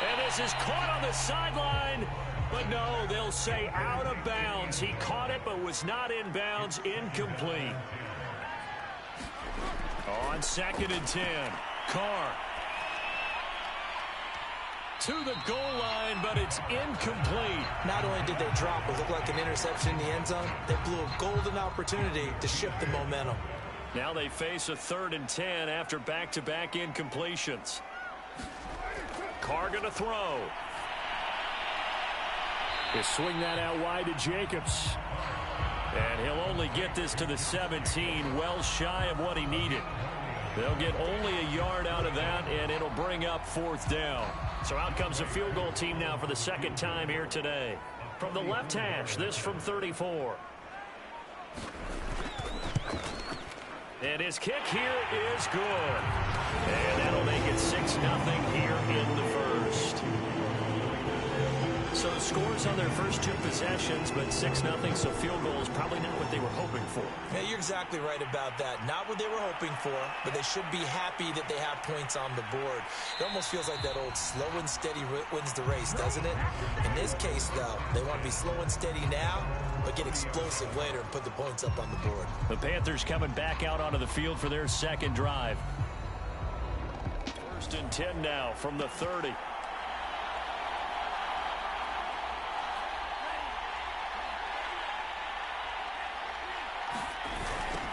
Speaker 5: And this is caught on the sideline. But no, they'll say out of bounds. He caught it but was not in bounds. Incomplete. On 2nd and 10. Carr. To the goal line, but it's incomplete.
Speaker 4: Not only did they drop what looked like an interception in the end zone, they blew a golden opportunity to shift the momentum.
Speaker 3: Now they face a 3rd and 10 after back-to-back incompletions. Carr going to throw.
Speaker 5: He'll swing that out wide to Jacobs.
Speaker 3: And he'll only get this to the 17, well shy of what he needed. They'll get only a yard out of that, and it'll bring up 4th down. So out comes a field goal team now for the 2nd time here today. From the left hash, this from 34. And his kick here is good. And that'll make it 6-0 here in the first. So scores on their first 2 possessions, but 6-0, so field goal is probably not what they were hoping for.
Speaker 4: Yeah, you're exactly right about that. Not what they were hoping for, but they should be happy that they have points on the board. It almost feels like that old slow and steady wins the race, doesn't it? In this case, though, they want to be slow and steady now, but get explosive later and put the points up on the board.
Speaker 3: The Panthers coming back out onto the field for their second drive. 1st and 10 now from the 30.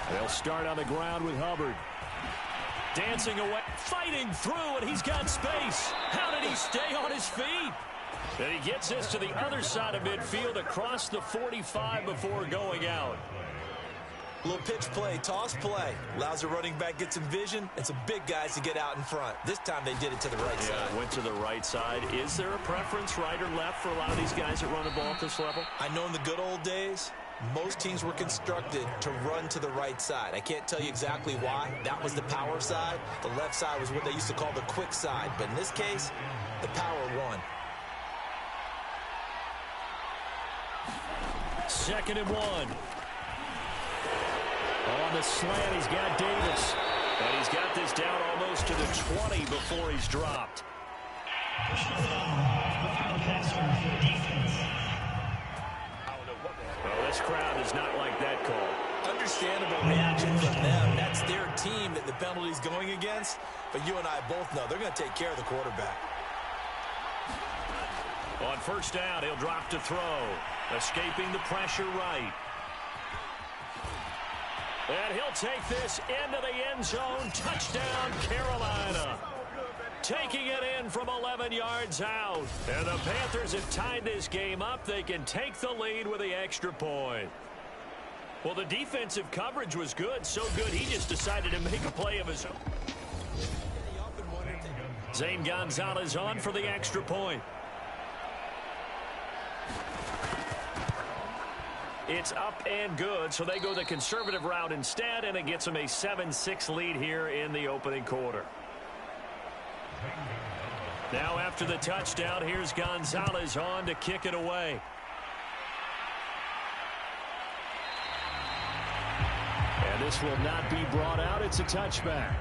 Speaker 5: They'll start on the ground with Hubbard.
Speaker 3: Dancing away, fighting through, and he's got space. How did he stay on his feet? And he gets this to the other side of midfield across the 45 before going out.
Speaker 4: Little pitch play, toss play. Allows the running back get some vision and some big guys to get out in front. This time they did it to the right side.
Speaker 3: Went to the right side. Is there a preference, right or left, for a lot of these guys that run the ball at this level?
Speaker 4: I know in the good old days, most teams were constructed to run to the right side. I can't tell you exactly why. That was the power side. The left side was what they used to call the quick side. But in this case, the power won.
Speaker 3: 2nd and 1. On the slant, he's got Davis. And he's got this down almost to the 20 before he's dropped. Well, this crowd is not like that call.
Speaker 4: Understandable reaction from them. That's their team that the penalty's going against. But you and I both know they're going to take care of the quarterback.
Speaker 3: On 1st down, he'll drop to throw. Escaping the pressure right. And he'll take this into the end zone. Touchdown, Carolina.
Speaker 5: taking it in from 11 yards out. And the Panthers have tied this game up. They can take the lead with the extra point. Well, the defensive coverage was good, so good he just decided to make a play of his own. Zane Gonzalez on for the extra point. It's up and good, so they go the conservative route instead, and it gets them a 7-6 lead here in the opening quarter. Now after the touchdown, here's Gonzalez on to kick it away. And this will not be brought out. It's a touchback.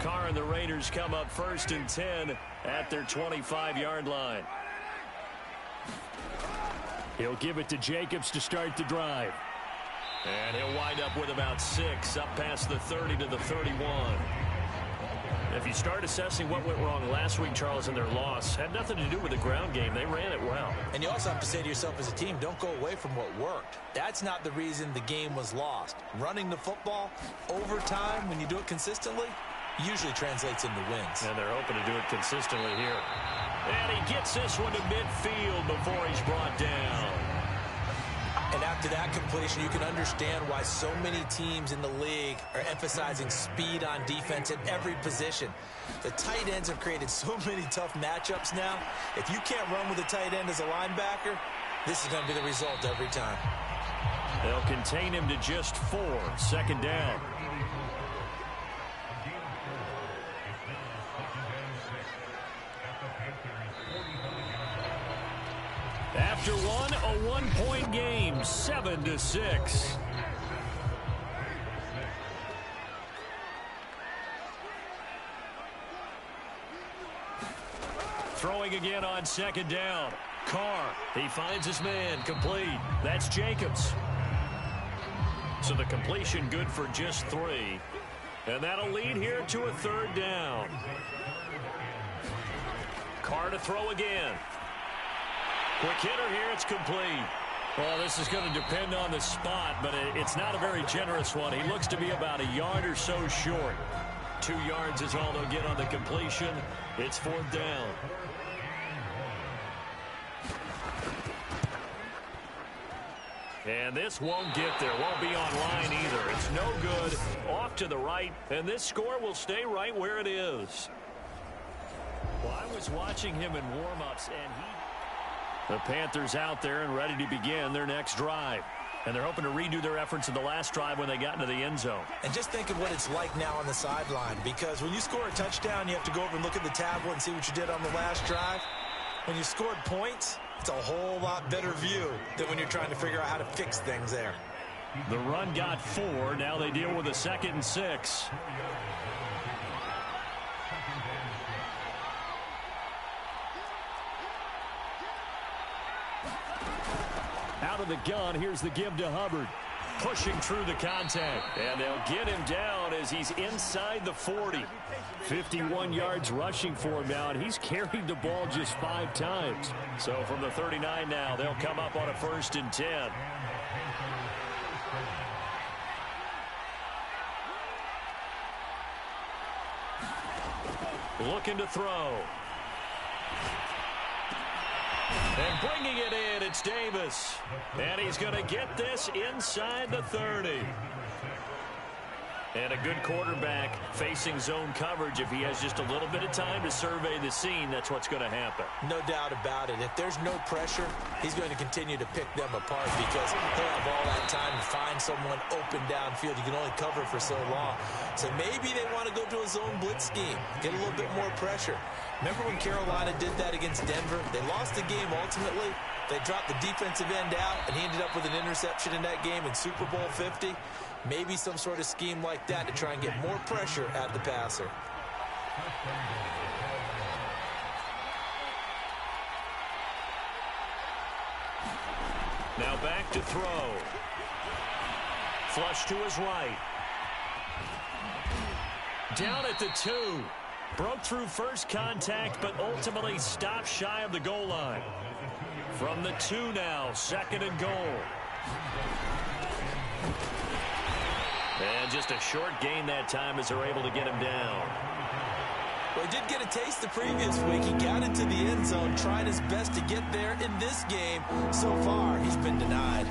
Speaker 5: Carr and the Raiders come up 1st and 10 at their 25-yard line. He'll give it to Jacobs to start the drive. And he'll wind up with about 6 up past the 30 to the 31. If you start assessing what went wrong last week, Charles, in their loss, had nothing to do with the ground game. They ran it well.
Speaker 4: And you also have to say to yourself as a team, don't go away from what worked. That's not the reason the game was lost. Running the football over time, when you do it consistently, usually translates into wins.
Speaker 5: And they're hoping to do it consistently here. And he gets this one to midfield before he's brought down.
Speaker 4: And after that completion, you can understand why so many teams in the league are emphasizing speed on defense at every position. The tight ends have created so many tough matchups now. If you can't run with a tight end as a linebacker, this is going to be the result every time.
Speaker 5: They'll contain him to just 4. 2nd down. After one, a 1-point game, 7-6. Throwing again on 2nd down. Carr, he finds his man, complete. That's Jacobs. So the completion good for just 3. And that'll lead here to a 3rd down. Carr to throw again. Quick hitter here, it's complete. Well, this is going to depend on the spot, but it's not a very generous one. He looks to be about a yard or so short. 2 yards is all they'll get on the completion. It's 4th down. And this won't get there. Won't be online either. It's no good. Off to the right, and this score will stay right where it is. Well, I was watching him in warm-ups, and the Panthers out there and ready to begin their next drive. And they're hoping to redo their efforts in the last drive when they got into the end zone.
Speaker 4: And just think of what it's like now on the sideline, because when you score a touchdown, you have to go over and look at the tablet and see what you did on the last drive. When you scored points, it's a whole lot better view than when you're trying to figure out how to fix things there.
Speaker 5: The run got 4. Now they deal with a 2nd and 6. Out of the gun, here's the give to Hubbard. Pushing through the contact. And they'll get him down as he's inside the 40. 51 yards rushing for him now, and he's carried the ball just 5 times. So from the 39 now, they'll come up on a 1st and 10. Looking to throw. And bringing it in, it's Davis. And he's going to get this inside the 30. And a good quarterback facing zone coverage. If he has just a little bit of time to survey the scene, that's what's going to happen.
Speaker 4: No doubt about it. If there's no pressure, he's going to continue to pick them apart because he'll have all that time to find someone open downfield. You can only cover for so long. So maybe they want to go to a zone blitz scheme, get a little bit more pressure. Remember when Carolina did that against Denver? They lost the game ultimately. They dropped the defensive end out, and he ended up with an interception in that game in Super Bowl 50. Maybe some sort of scheme like that to try and get more pressure at the passer.
Speaker 5: Now back to throw. Flush to his right. Down at the 2. Broke through first contact, but ultimately stopped shy of the goal line. From the 2 now, 2nd and goal.
Speaker 3: And just a short gain that time as they're able to get him down.
Speaker 4: Well, he did get a taste the previous week. He got into the end zone, trying his best to get there in this game. So far, he's been denied.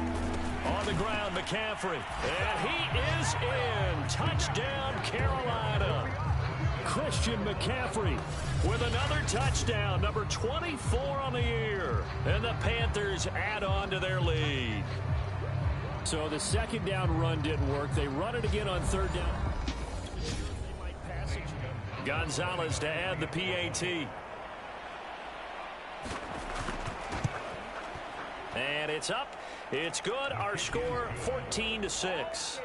Speaker 5: On the ground, McCaffrey. And he is in. Touchdown, Carolina. Christian McCaffrey with another touchdown, number 24 on the year. And the Panthers add on to their lead. So the second down run didn't work. They run it again on third down. They might pass it. Gonzalez to add the PAT. And it's up. It's good. Our score 14-6.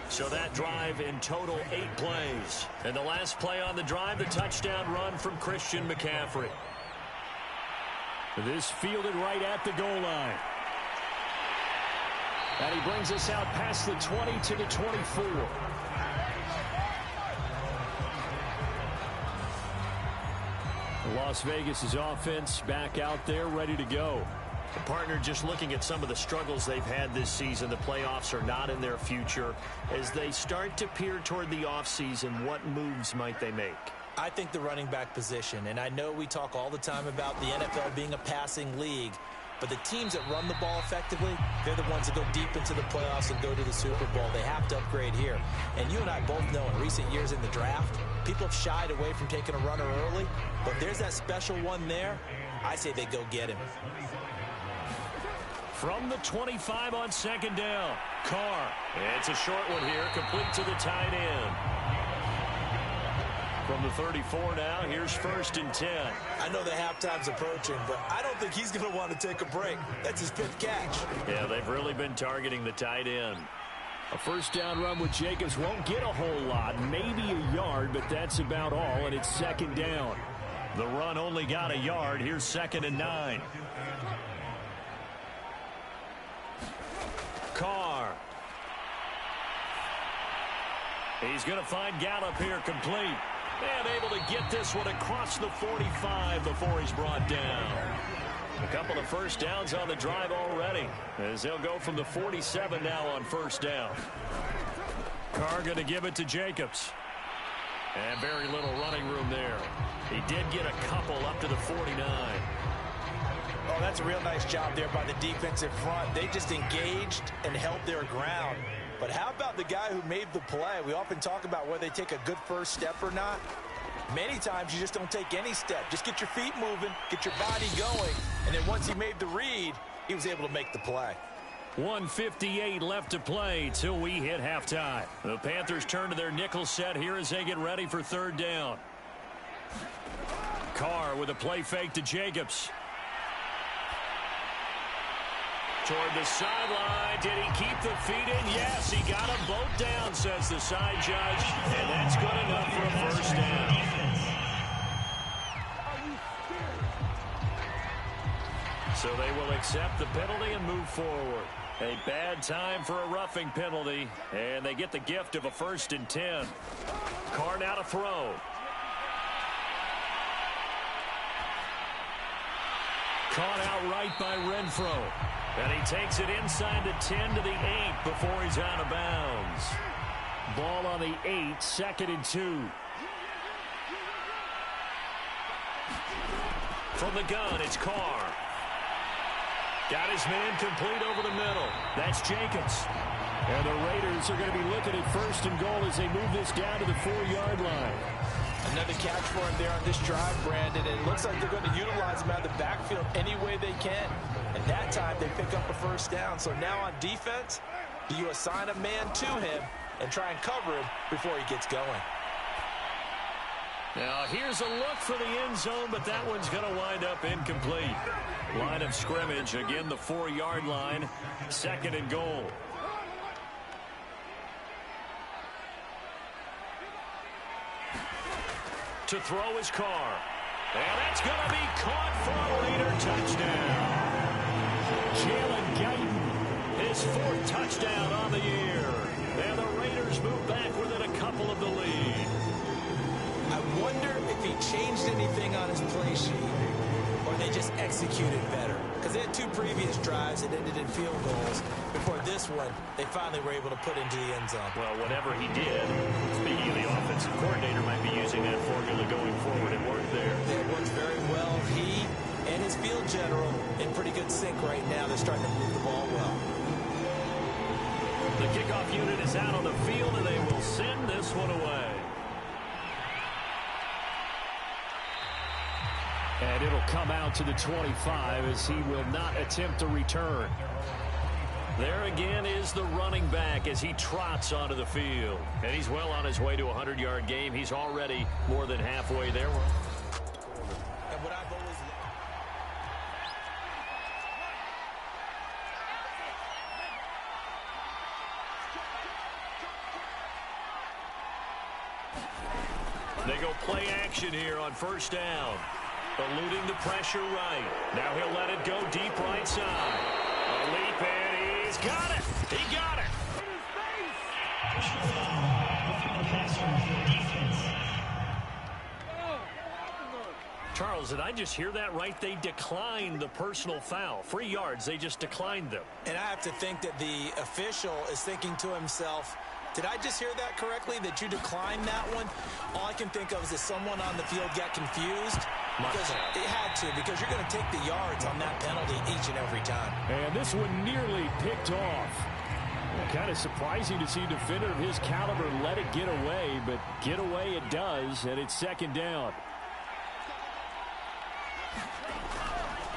Speaker 5: So that drive in total 8 plays. And the last play on the drive, the touchdown run from Christian McCaffrey. This fielded right at the goal line. And he brings us out past the 20 to the 24. Las Vegas' offense back out there ready to go.
Speaker 3: The partner, just looking at some of the struggles they've had this season, the playoffs are not in their future. As they start to peer toward the offseason, what moves might they make?
Speaker 4: I think the running back position, and I know we talk all the time about the NFL being a passing league, but the teams that run the ball effectively, they're the ones that go deep into the playoffs and go to the Super Bowl. They have to upgrade here. And you and I both know in recent years in the draft, people have shied away from taking a runner early, but there's that special one there. I say they go get him.
Speaker 5: From the 25 on second down, Carr.
Speaker 3: It's a short one here, complete to the tight end.
Speaker 5: From the 34 now, here's 1st and 10.
Speaker 4: I know the halftime's approaching, but I don't think he's going to want to take a break. That's his 5th catch.
Speaker 3: Yeah, they've really been targeting the tight end.
Speaker 5: A first down run with Jacobs won't get a whole lot, maybe a yard, but that's about all, and it's 2nd down.
Speaker 3: The run only got a yard. Here's 2nd and 9. Carr. He's going to find Gallup here, complete. And able to get this one across the 45 before he's brought down. A couple of first downs on the drive already, as they'll go from the 47 now on first down. Carr going to give it to Jacobs. And very little running room there. He did get a couple up to the 49.
Speaker 4: Oh, that's a real nice job there by the defensive front. They just engaged and held their ground. But how about the guy who made the play? We often talk about whether they take a good first step or not. Many times you just don't take any step. Just get your feet moving, get your body going, and then once he made the read, he was able to make the play.
Speaker 5: 1:58 left to play till we hit halftime. The Panthers turn to their nickel set here as they get ready for third down. Carr with a play fake to Jacobs. Toward the sideline. Did he keep the feet in? Yes, he got them both down, says the side judge. And that's good enough for a first down. So they will accept the penalty and move forward. A bad time for a roughing penalty. And they get the gift of a 1st and 10. Carr now to throw. Caught outright by Renfro. And he takes it inside the 10 to the 8 before he's out of bounds. Ball on the 8, 2nd and 2. From the gun, it's Carr. Got his man complete over the middle. That's Jacobs. And the Raiders are going to be looking at 1st and goal as they move this down to the 4-yard line.
Speaker 4: Another catch for him there on this drive, Brandon. And it looks like they're going to utilize him out of the backfield any way they can. And that time they pick up a first down. So now on defense, do you assign a man to him and try and cover him before he gets going?
Speaker 5: Now here's a look for the end zone, but that one's going to wind up incomplete. Line of scrimmage, again the 4-yard line, 2nd and goal. To throw his Carr. And that's going to be caught for a Raider touchdown. Jalen Guyton, his 4th touchdown on the year. And the Raiders move back within a couple of the lead.
Speaker 4: I wonder if he changed anything on his play sheet or they just executed better. because they had 2 previous drives that ended in field goals. Before this one, they finally were able to put into the end zone.
Speaker 5: Well, whatever he did, speaking of the offensive coordinator, might be using that formula going forward. It worked there.
Speaker 4: It works very well. He and his field general in pretty good sync right now. They're starting to move the ball well.
Speaker 5: The kickoff unit is out on the field, and they will send this one away. And it'll come out to the 25 as he will not attempt to return. There again is the running back as he trots onto the field. And he's well on his way to a 100-yard game. He's already more than halfway there.
Speaker 4: And what I've always
Speaker 5: They go play action here on first down. Eluding the pressure right. Now he'll let it go deep right side. A leap, and he's got it. He got it.
Speaker 6: Personal foul. Roughing the passer for defense.
Speaker 5: Charles, did I just hear that right? They declined the personal foul. 3 yards, they just declined them.
Speaker 4: And I have to think that the official is thinking to himself, did I just hear that correctly, that you declined that one? All I can think of is that someone on the field got confused. Because it had to, because you're going to take the yards on that penalty each and every time.
Speaker 5: And this one nearly picked off. Kind of surprising to see a defender of his caliber let it get away, but get away it does, and it's second down.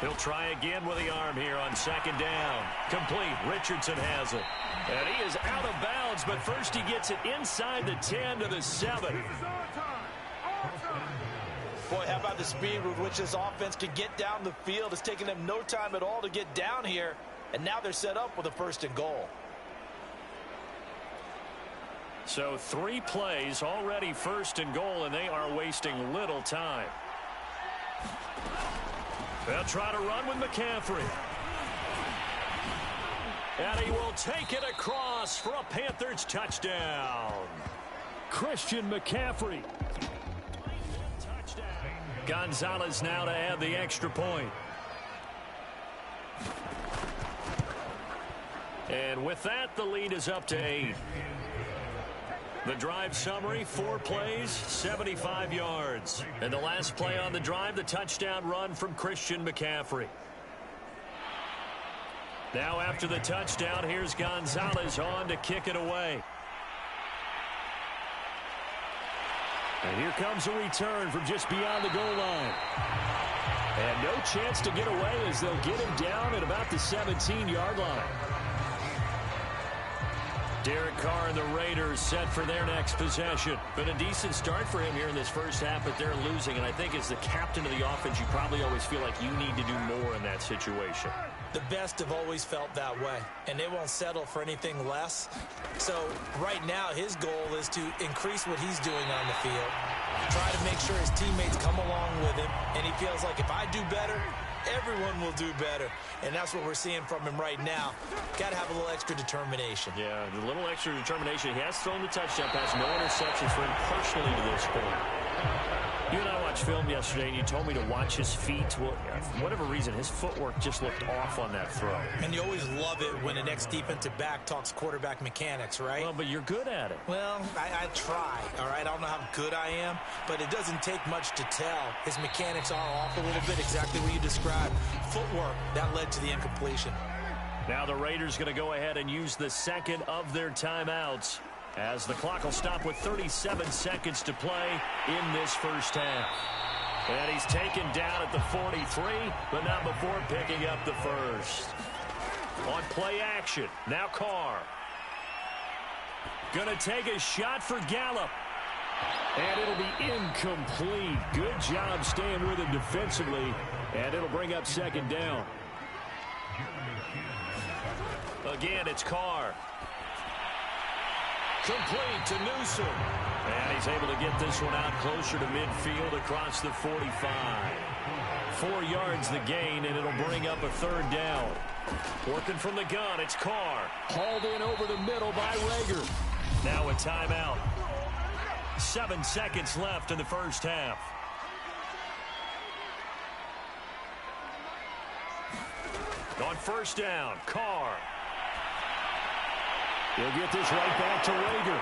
Speaker 5: He'll try again with the arm here on second down. Complete. Richardson has it. And he is out of bounds, but first he gets it inside the 10 to the 7.
Speaker 4: Boy, how about the speed with which this offense can get down the field? It's taken them no time at all to get down here, and now they're set up with a 1st and goal.
Speaker 5: So 3 plays, already 1st and goal, and they are wasting little time. They'll try to run with McCaffrey. And he will take it across for a Panthers touchdown. Christian McCaffrey. Touchdown. Gonzalez now to add the extra point. And with that, the lead is up to 8. The drive summary, 4 plays, 75 yards. And the last play on the drive, the touchdown run from Christian McCaffrey. Now after the touchdown, here's Gonzalez on to kick it away. And here comes a return from just beyond the goal line. And no chance to get away as they'll get him down at about the 17-yard line. Derek Carr and the Raiders set for their next possession. Been a decent start for him here in this first half, but they're losing. And I think as the captain of the offense, you probably always feel like you need to do more in that situation.
Speaker 4: The best have always felt that way, and they won't settle for anything less. So right now, his goal is to increase what he's doing on the field, try to make sure his teammates come along with him, and he feels like if I do better, everyone will do better. And that's what we're seeing from him right now. Got to have a little extra determination.
Speaker 5: Yeah, the little extra determination. He has thrown the touchdown pass. No interceptions for him personally to this point. You and I watched film yesterday, and you told me to watch his feet. Well, for whatever reason, his footwork just looked off on that throw.
Speaker 4: And you always love it when the next defensive back talks quarterback mechanics, right?
Speaker 5: Well, but you're good at it.
Speaker 4: Well, I try, all right? I don't know how good I am, but it doesn't take much to tell. His mechanics are off a little bit, exactly what you described. Footwork, that led to the incompletion.
Speaker 5: Now the Raiders going to go ahead and use the second of their timeouts, as the clock will stop with 37 seconds to play in this first half. And he's taken down at the 43, but not before picking up the first. On play action, now Carr. Going to take a shot for Gallup. And it'll be incomplete. Good job staying with him defensively, and it'll bring up second down. Again, it's Carr. Complete to Newsom. And he's able to get this one out closer to midfield across the 45. 4 yards the gain, and it'll bring up a third down. Working from the gun, it's Carr. Hauled in over the middle by Rager. Now a timeout. 7 seconds left in the first half. On first down, Carr. He'll get this right back to Rager.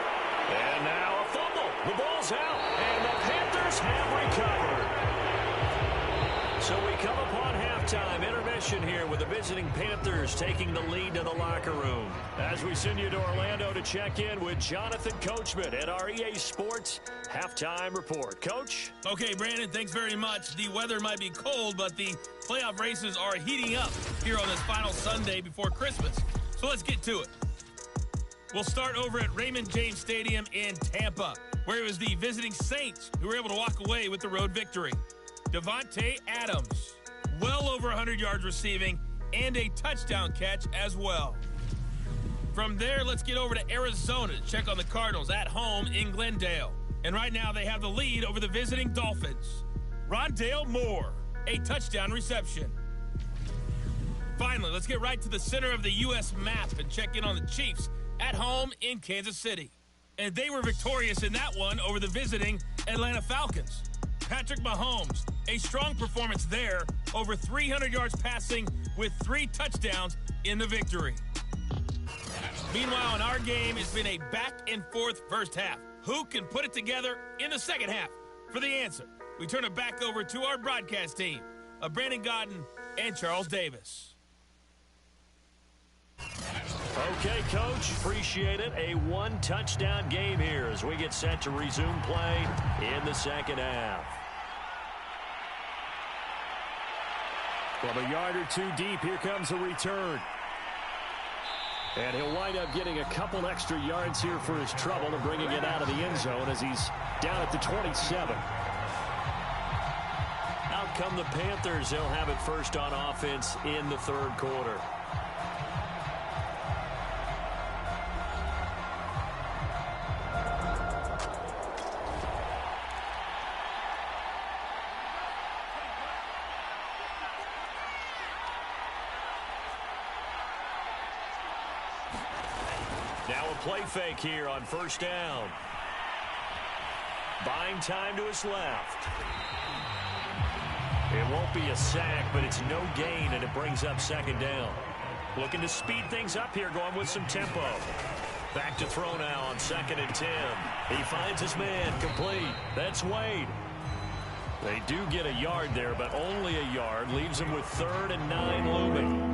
Speaker 5: And now a fumble. The ball's out, and the Panthers have recovered. So we come upon halftime intermission here with the visiting Panthers taking the lead to the locker room. As we send you to Orlando to check in with Jonathan Coachman at our EA Sports Halftime Report. Coach?
Speaker 8: Okay, Brandon, thanks very much. The weather might be cold, but the playoff races are heating up here on this final Sunday before Christmas. So let's get to it. We'll start over at Raymond James Stadium in Tampa, where it was the visiting Saints who were able to walk away with the road victory. Devontae Adams, well over 100 yards receiving, and a touchdown catch as well. From there, let's get over to Arizona to check on the Cardinals at home in Glendale. And right now, they have the lead over the visiting Dolphins. Rondale Moore, a touchdown reception. Finally, let's get right to the center of the U.S. map and check in on the Chiefs at home in Kansas City. And they were victorious in that one over the visiting Atlanta Falcons. Patrick Mahomes, a strong performance there, over 300 yards passing with 3 touchdowns in the victory. Meanwhile, in our game, it's been a back-and-forth first half. Who can put it together in the second half? For the answer, we turn it back over to our broadcast team of Brandon Gaudin and Charles Davis.
Speaker 5: Okay, Coach, appreciate it. A one-touchdown game here as we get set to resume play in the second half. From a yard or two deep, here comes a return. And he'll wind up getting a couple extra yards here for his trouble and bringing it out of the end zone as he's down at the 27. Out come the Panthers. They'll have it first on offense in the third quarter. Now a play fake here on first down. Buying time to his left. It won't be a sack, but it's no gain, and it brings up second down. Looking to speed things up here, going with some tempo. Back to throw now on 2nd and 10. He finds his man, complete. That's Wade. They do get a yard there, but only a yard. Leaves him with 3rd and 9 looming.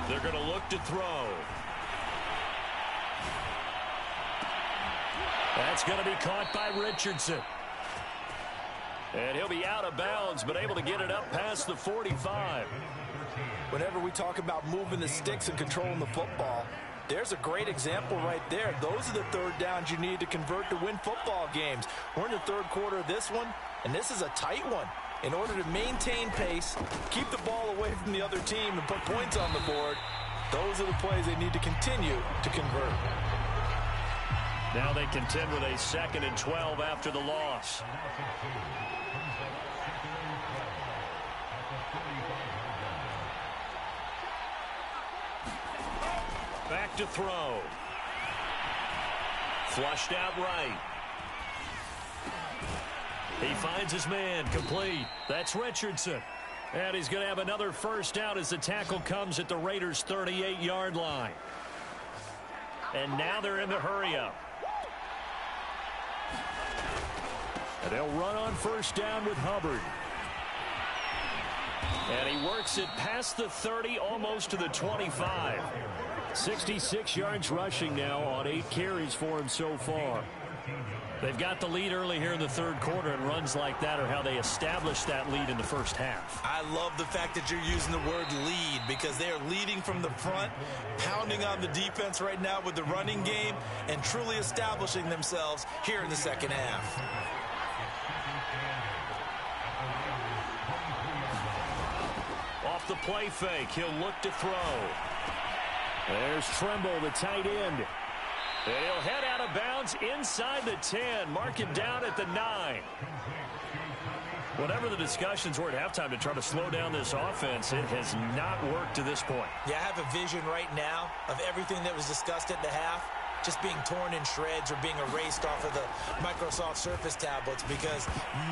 Speaker 5: They're going to look to throw. That's going to be caught by Richardson. And he'll be out of bounds, but able to get it up past the 45.
Speaker 4: Whenever we talk about moving the sticks and controlling the football, there's a great example right there. Those are the third downs you need to convert to win football games. We're in the third quarter of this one, and this is a tight one. In order to maintain pace, keep the ball away from the other team, and put points on the board, those are the plays they need to continue to convert.
Speaker 5: Now they contend with a 2nd and 12 after the loss. Back to throw. Flushed out right. He finds his man, complete. That's Richardson. And he's going to have another first down as the tackle comes at the Raiders' 38-yard line. And now they're in the hurry-up. And they'll run on first down with Hubbard. And he works it past the 30, almost to the 25. 66 yards rushing now on 8 carries for him so far. They've got the lead early here in the third quarter, and runs like that are how they established that lead in the first half.
Speaker 4: I love the fact that you're using the word lead, because they are leading from the front, pounding on the defense right now with the running game, and truly establishing themselves here in the second half.
Speaker 5: Off the play fake, he'll look to throw. There's Tremble, the tight end. And he'll head out of bounds inside the 10. Mark him down at the 9. Whatever the discussions were at halftime to try to slow down this offense, it has not worked to this point.
Speaker 4: Yeah, I have a vision right now of everything that was discussed at the half just being torn in shreds or being erased off of the Microsoft Surface tablets because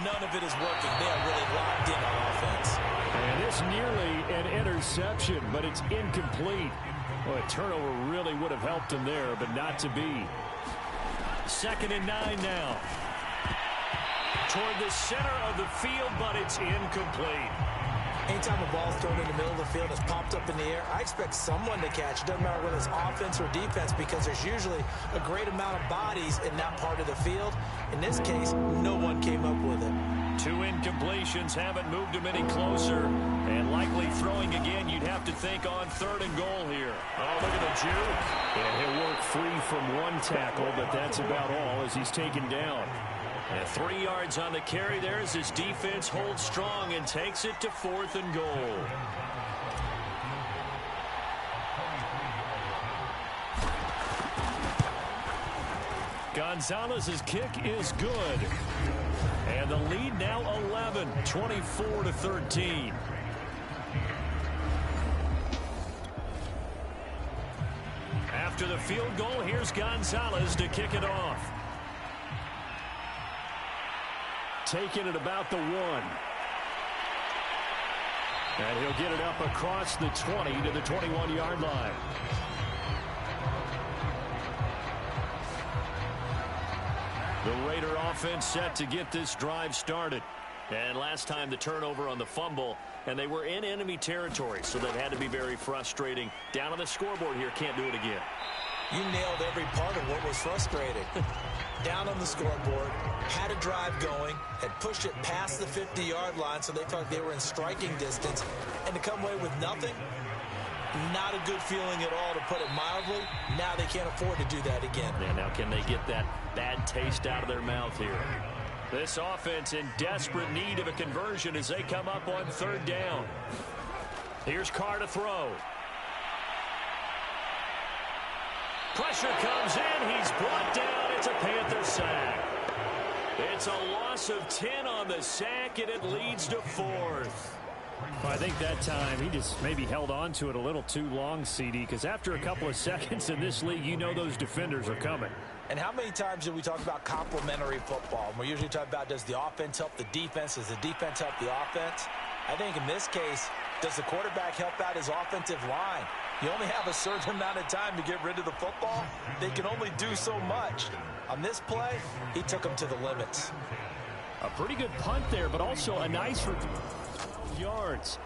Speaker 4: none of it is working. They are really locked in on offense.
Speaker 5: And it's nearly an interception, but it's incomplete. Well, a turnover really would have helped him there, but not to be. 2nd and 9 now. Toward the center of the field, but it's incomplete.
Speaker 4: Anytime a ball's thrown in the middle of the field, it's popped up in the air, I expect someone to catch. It doesn't matter whether it's offense or defense because there's usually a great amount of bodies in that part of the field. In this case, no one came up with it.
Speaker 5: 2 incompletions haven't moved him any closer. And likely throwing again, you'd have to think on 3rd and goal here. Oh, look at the juke. And he'll work free from one tackle, but that's about all as he's taken down. And 3 yards on the carry there as his defense holds strong and takes it to 4th and goal. Gonzalez's kick is good. And the lead now 11, 24-13. After the field goal, here's Gonzalez to kick it off. Taking it about the 1. And he'll get it up across the 20 to the 21-yard line. The Raider offense set to get this drive started. And last time the turnover on the fumble, and they were in enemy territory, so that had to be very frustrating. Down on the scoreboard here, can't do it again.
Speaker 4: You nailed every part of what was frustrating. Down on the scoreboard, had a drive going, had pushed it past the 50-yard line so they thought they were in striking distance, and to come away with nothing, not a good feeling at all, to put it mildly. Now they can't afford to do that again.
Speaker 5: And now can they get that bad taste out of their mouth here? This offense in desperate need of a conversion as they come up on 3rd down. Here's Carr to throw. Pressure comes in. He's brought down. It's a Panther sack. It's a loss of 10 on the sack, and it leads to 4th. Well, I think that time he just maybe held on to it a little too long, CD, because after a couple of seconds in this league, you know those defenders are coming.
Speaker 4: And how many times do we talk about complementary football? And we usually talk about, does the offense help the defense? Does the defense help the offense? I think in this case, does the quarterback help out his offensive line? You only have a certain amount of time to get rid of the football. They can only do so much. On this play, he took them to the limits.
Speaker 5: A pretty good punt there, but also a nice yards.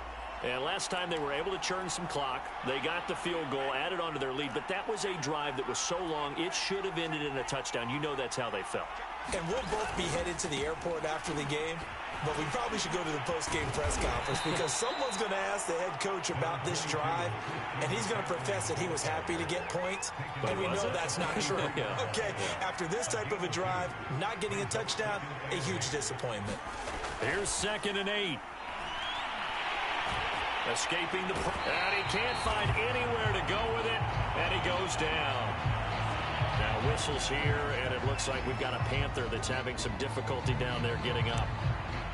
Speaker 5: And last time they were able to churn some clock. They got the field goal, added on to their lead, but that was a drive that was so long, it should have ended in a touchdown. You know that's how they felt.
Speaker 4: And we'll both be headed to the airport after the game, but we probably should go to the post-game press conference because someone's going to ask the head coach about this drive, and he's going to profess that he was happy to get points, and we know that's not true.
Speaker 5: Yeah.
Speaker 4: Okay, after this type of a drive, not getting a touchdown, a huge disappointment.
Speaker 5: Here's 2nd and 8. Escaping the... And he can't find anywhere to go with it, and he goes down. Now whistles here, and it looks like we've got a Panther that's having some difficulty down there getting up.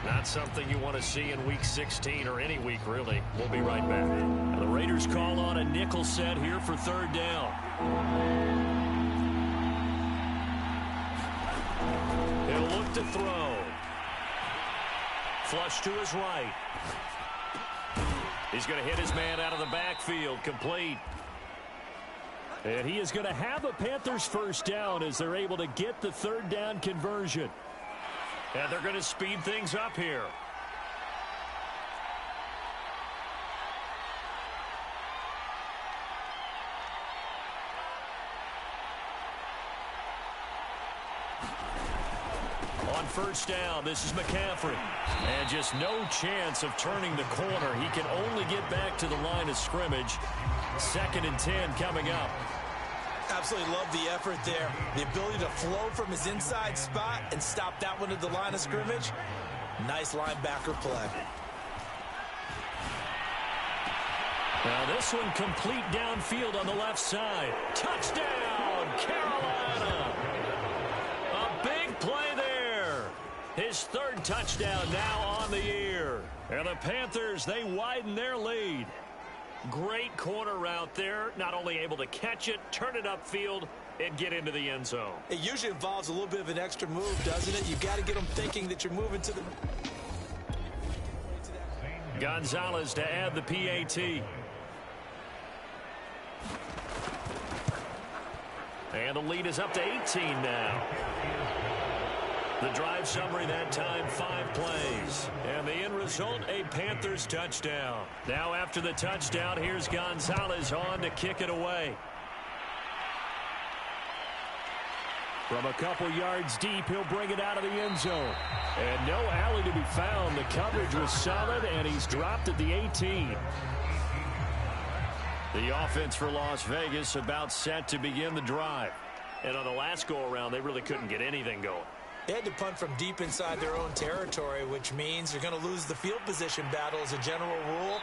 Speaker 5: Not something you want to see in Week 16 or any week, really. We'll be right back. And the Raiders call on a nickel set here for 3rd down. He'll look to throw. Flush to his right. He's going to hit his man out of the backfield, complete. And he is going to have a Panthers 1st down as they're able to get the 3rd down conversion. And they're going to speed things up here. On 1st down, this is McCaffrey. And just no chance of turning the corner. He can only get back to the line of scrimmage. 2nd and 10 coming up.
Speaker 4: Absolutely love the effort there. The ability to flow from his inside spot and stop that one at the line of scrimmage. Nice linebacker play.
Speaker 5: Now this one complete downfield on the left side. Touchdown, Carolina. A big play there. His 3rd touchdown now on the year. And the Panthers, they widen their lead. Great corner route there. Not only able to catch it, turn it upfield, and get into the end zone.
Speaker 4: It usually involves a little bit of an extra move, doesn't it? You've got to get them thinking that you're moving to the...
Speaker 5: Gonzalez to add the PAT. And the lead is up to 18 now. The drive summary that time, 5 plays. And the end result, a Panthers touchdown. Now after the touchdown, here's Gonzalez on to kick it away. From a couple yards deep, he'll bring it out of the end zone. And no alley to be found. The coverage was solid, and he's dropped at the 18. The offense for Las Vegas about set to begin the drive. And on the last go-around, they really couldn't get anything going.
Speaker 4: They had to punt from deep inside their own territory, which means they're going to lose the field position battle as a general rule.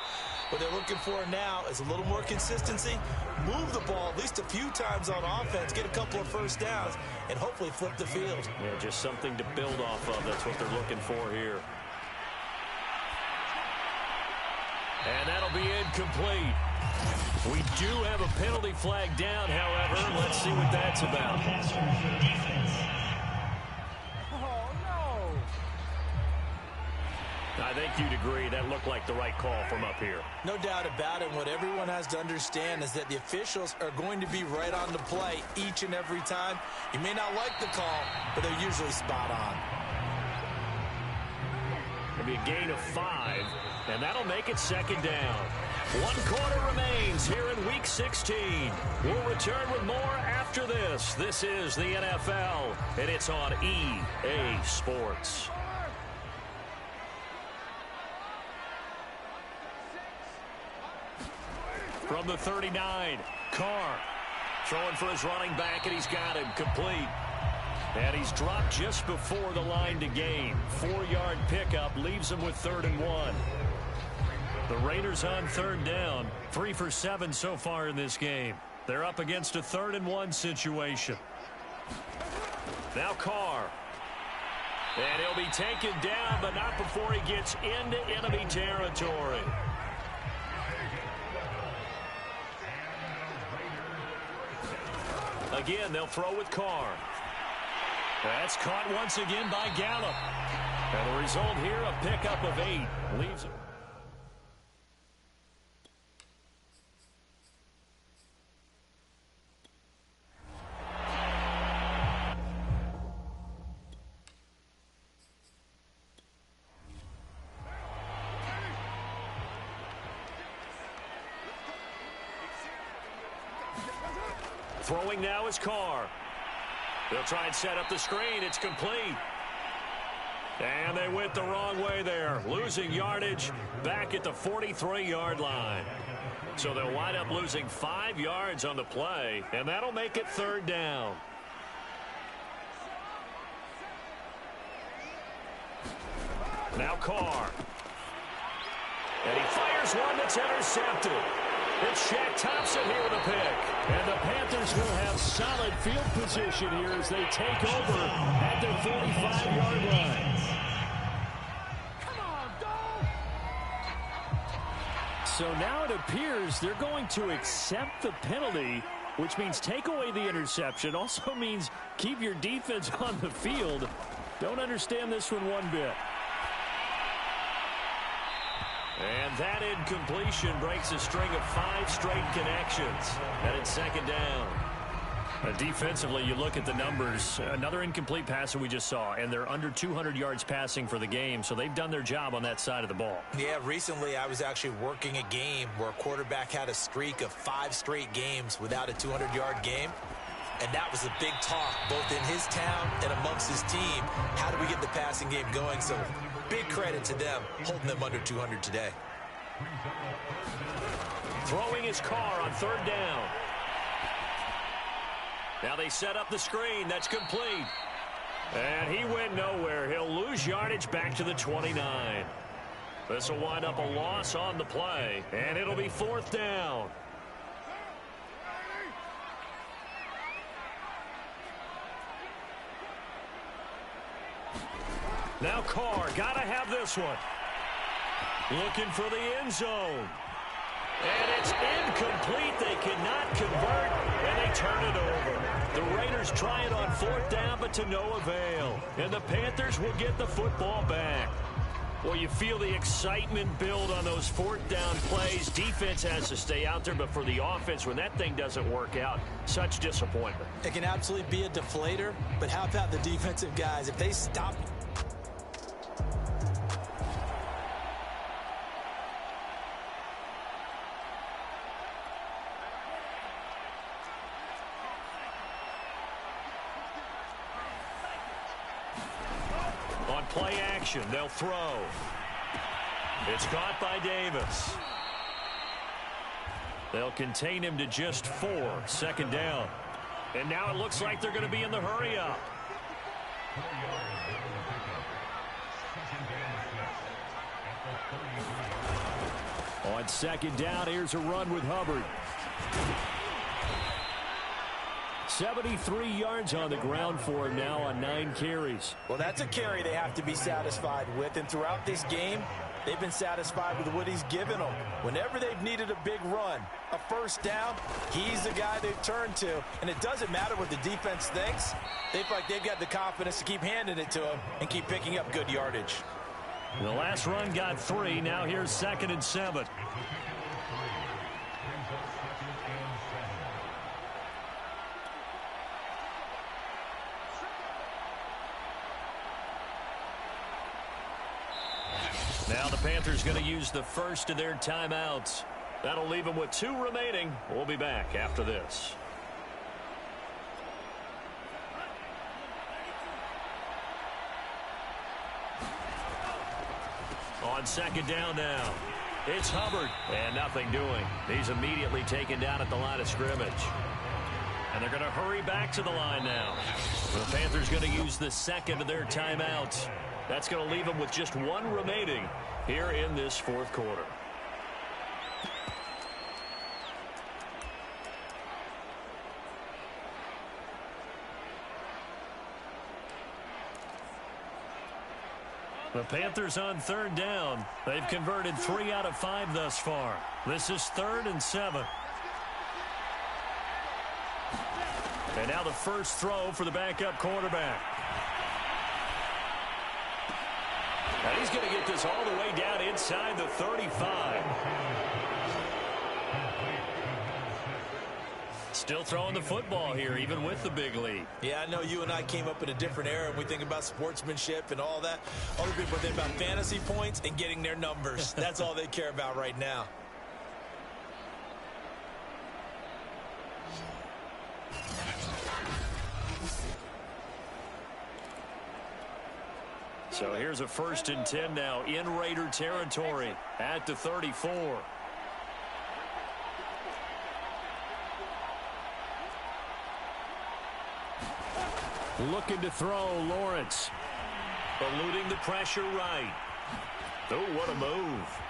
Speaker 4: What they're looking for now is a little more consistency, move the ball at least a few times on offense, get a couple of first downs, and hopefully flip the field.
Speaker 5: Yeah, just something to build off of. That's what they're looking for here. And that'll be incomplete. We do have a penalty flag down, however. Let's see what that's about. I think you'd agree that looked like the right call from up here.
Speaker 4: No doubt about it. What everyone has to understand is that the officials are going to be right on the play each and every time. You may not like the call, but they're usually spot on.
Speaker 5: It'll be a gain of 5, and that'll make it second down. 1 quarter remains here in Week 16. We'll return with more after this. This is the NFL, and it's on EA Sports. From the 39, Carr throwing for his running back, and he's got him complete. And he's dropped just before the line to gain. 4-yard pickup leaves him with 3rd and 1. The Raiders on 3rd down, 3 for 7 so far in this game. They're up against a 3rd and 1 situation. Now Carr. And he'll be taken down, but not before he gets into enemy territory. Again, they'll throw with Carr. That's caught once again by Gallup. And the result here, a pickup of 8. Leaves him. Throwing now is Carr. They'll try and set up the screen. It's complete. And they went the wrong way there. Losing yardage back at the 43-yard line. So they'll wind up losing 5 yards on the play, and that'll make it 3rd down. Now Carr. And he fires one that's intercepted. It's Shaq Thompson here with a pick. And the Panthers will have solid field position here as they take over at their 45-yard line. Come on, dog! So now it appears they're going to accept the penalty, which means take away the interception. Also means keep your defense on the field. Don't understand this one bit. And that incompletion breaks a string of 5 straight connections. And it's 2nd down. Defensively, you look at the numbers. Another incomplete pass that we just saw, and they're under 200 yards passing for the game, so they've done their job on that side of the ball.
Speaker 4: Yeah, recently I was actually working a game where a quarterback had a streak of 5 straight games without a 200-yard game. And that was a big talk, both in his town and amongst his team. How do we get the passing game going? So big credit to them, holding them under 200 today.
Speaker 5: Throwing his Carr on 3rd down. Now they set up the screen. That's complete. And he went nowhere. He'll lose yardage back to the 29. This will wind up a loss on the play, and it'll be 4th down. Now Carr, gotta have this one. Looking for the end zone. And it's incomplete. They cannot convert, and they turn it over. The Raiders try it on 4th down, but to no avail. And the Panthers will get the football back. Well, you feel the excitement build on those 4th down plays. Defense has to stay out there, but for the offense, when that thing doesn't work out, such disappointment.
Speaker 4: It can absolutely be a deflator, but how about the defensive guys? If they stop...
Speaker 5: On play action, they'll throw. It's caught by Davis. They'll contain him to just 4. 2nd down. And now it looks like they're going to be in the hurry up. On 2nd down, here's a run with Hubbard. 73 yards on the ground for him now on 9 carries.
Speaker 4: Well, that's a carry they have to be satisfied with. And throughout this game, they've been satisfied with what he's given them. Whenever they've needed a big run, a 1st down, he's the guy they've turned to. And it doesn't matter what the defense thinks. They feel like they've got the confidence to keep handing it to him and keep picking up good yardage.
Speaker 5: The last run got 3. Now here's 2nd and 7. Now the Panthers going to use the first of their timeouts. That'll leave them with 2 remaining. We'll be back after this. On 2nd down now. It's Hubbard. And nothing doing. He's immediately taken down at the line of scrimmage. And they're going to hurry back to the line now. The Panthers going to use the 2nd of their timeouts. That's going to leave them with just 1 remaining here in this 4th quarter. The Panthers on 3rd down. They've converted 3 out of 5 thus far. This is 3rd and 7. And now the first throw for the backup quarterback. And he's going to get this all the way down inside the 35. Still throwing the football here, even with the big lead.
Speaker 4: Yeah, I know you and I came up in a different era, and we think about sportsmanship and all that. Other people think about fantasy points and getting their numbers. That's all they care about right now.
Speaker 5: So here's a 1st and 10 now in Raider territory at the 34. Looking to throw, Lawrence. Eluding the pressure right. Oh, what a move.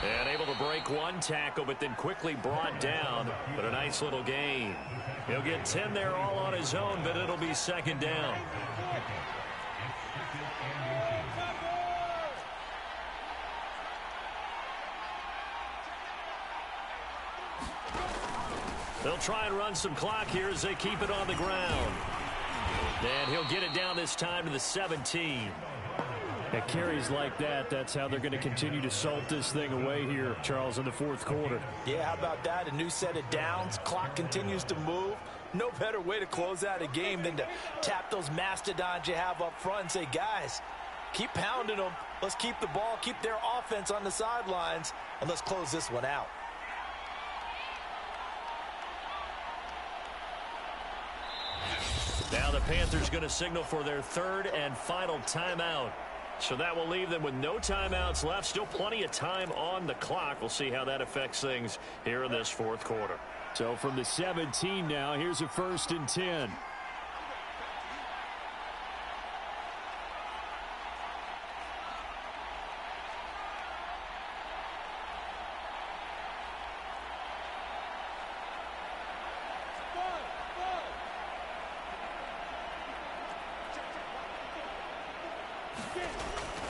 Speaker 5: And able to break 1 tackle, but then quickly brought down. But a nice little gain. He'll get 10 there all on his own, but it'll be 2nd down. They'll try and run some clock here as they keep it on the ground. And he'll get it down this time to the 17. At carries like that, that's how they're going to continue to salt this thing away here, Charles, in the 4th quarter.
Speaker 4: Yeah, how about that? A new set of downs. Clock continues to move. No better way to close out a game than to tap those mastodons you have up front and say, guys, keep pounding them. Let's keep the ball, keep their offense on the sidelines, and let's close this one out.
Speaker 5: Now the Panthers going to signal for their 3rd and final timeout. So that will leave them with no timeouts left. Still plenty of time on the clock. We'll see how that affects things here in this 4th quarter. So from the 17 now, here's a 1st and 10.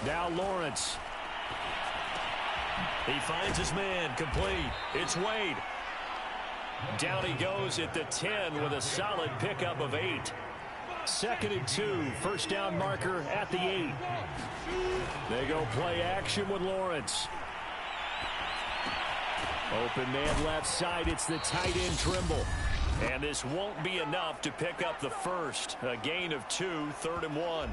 Speaker 5: Now Lawrence. He finds his man, complete. It's Wade. Down he goes at the 10 with a solid pickup of 8. 2nd and 2. First down marker at the 8. They go play action with Lawrence. Open man left side. It's the tight end Trimble. And this won't be enough to pick up the first. A gain of 2, 3rd and 1.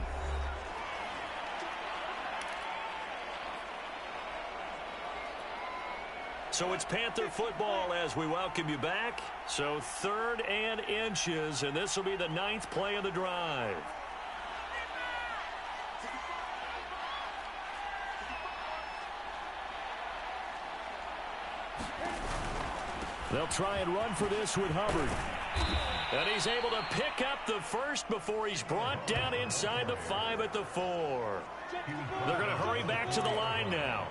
Speaker 5: So it's Panther football as we welcome you back. So 3rd and inches, and this will be the 9th play of the drive. They'll try and run for this with Hubbard. And he's able to pick up the first before he's brought down inside the 5 at the 4. They're going to hurry back to the line now.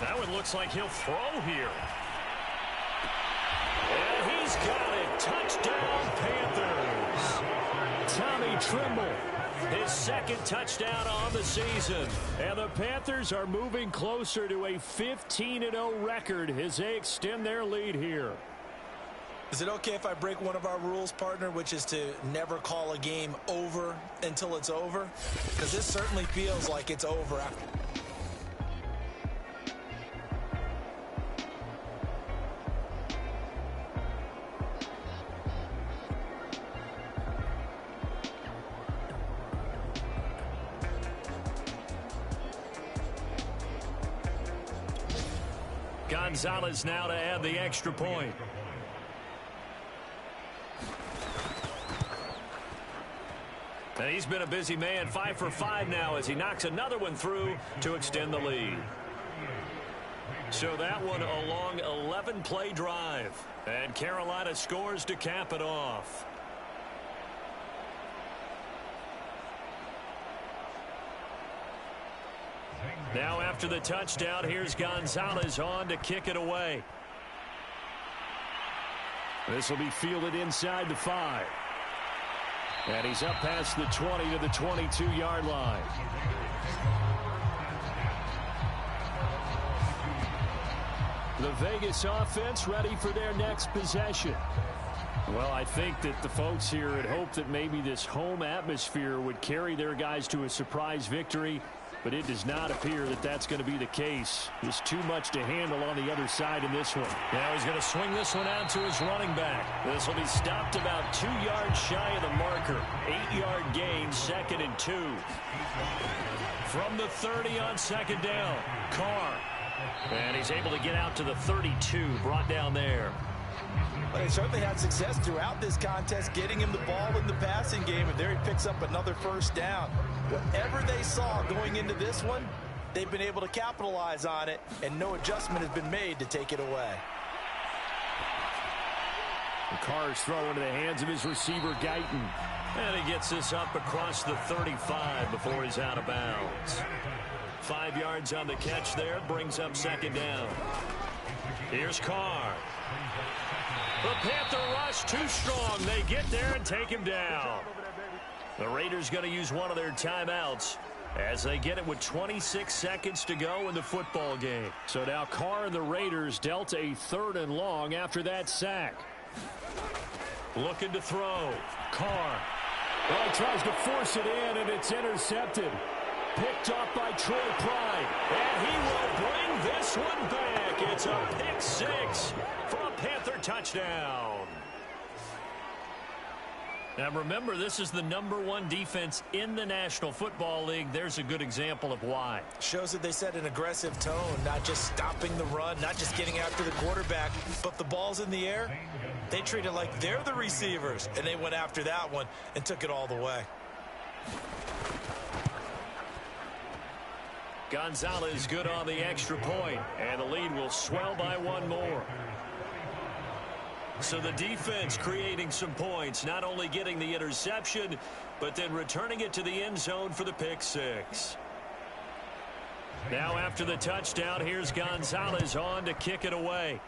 Speaker 5: That one looks like he'll throw here. And he's got it. Touchdown, Panthers. Tommy Trimble, his 2nd touchdown on the season. And the Panthers are moving closer to a 15-0 record as they extend their lead here.
Speaker 4: Is it okay if I break one of our rules, partner, which is to never call a game over until it's over? Because this certainly feels like it's over after.
Speaker 5: Gonzalez now to add the extra point. And he's been a busy man, 5 for 5 now as he knocks another one through to extend the lead. So that one a long 11-play drive. And Carolina scores to cap it off. Now after the touchdown, here's Gonzalez on to kick it away. This will be fielded inside the 5. And he's up past the 20 to the 22-yard line. The Vegas offense ready for their next possession. Well, I think that the folks here had hoped that maybe this home atmosphere would carry their guys to a surprise victory, but it does not appear that that's going to be the case. There's too much to handle on the other side in this one. Now he's going to swing this one out to his running back. This will be stopped about 2 yards shy of the marker. 8-yard gain, 2nd and 2. From the 30 on 2nd down, Carr. And he's able to get out to the 32, brought down there.
Speaker 4: Well, they certainly had success throughout this contest, getting him the ball in the passing game, and there he picks up another first down. Whatever they saw going into this one, they've been able to capitalize on it, and no adjustment has been made to take it away.
Speaker 5: The Carr's throw into the hands of his receiver, Guyton. And he gets this up across the 35 before he's out of bounds. 5 yards on the catch there, brings up 2nd down. Here's Carr. The Panther rush too strong. They get there and take him down. The Raiders going to use one of their timeouts as they get it with 26 seconds to go in the football game. So now Carr and the Raiders dealt a 3rd and long after that sack. Looking to throw. Carr. Well, he tries to force it in, and it's intercepted. Picked off by Troy Pride. And he will bring this one back. It's a pick 6 for a Panther touchdown. Now remember, this is the #1 defense in the National Football League. There's a good example of why.
Speaker 4: Shows that they set an aggressive tone, not just stopping the run, not just getting after the quarterback, but the ball's in the air. They treat it like they're the receivers, and they went after that one and took it all the way.
Speaker 5: Gonzalez good on the extra point, and the lead will swell by 1 more. So the defense creating some points, not only getting the interception, but then returning it to the end zone for the pick 6. Now after the touchdown, here's Gonzalez on to kick it away.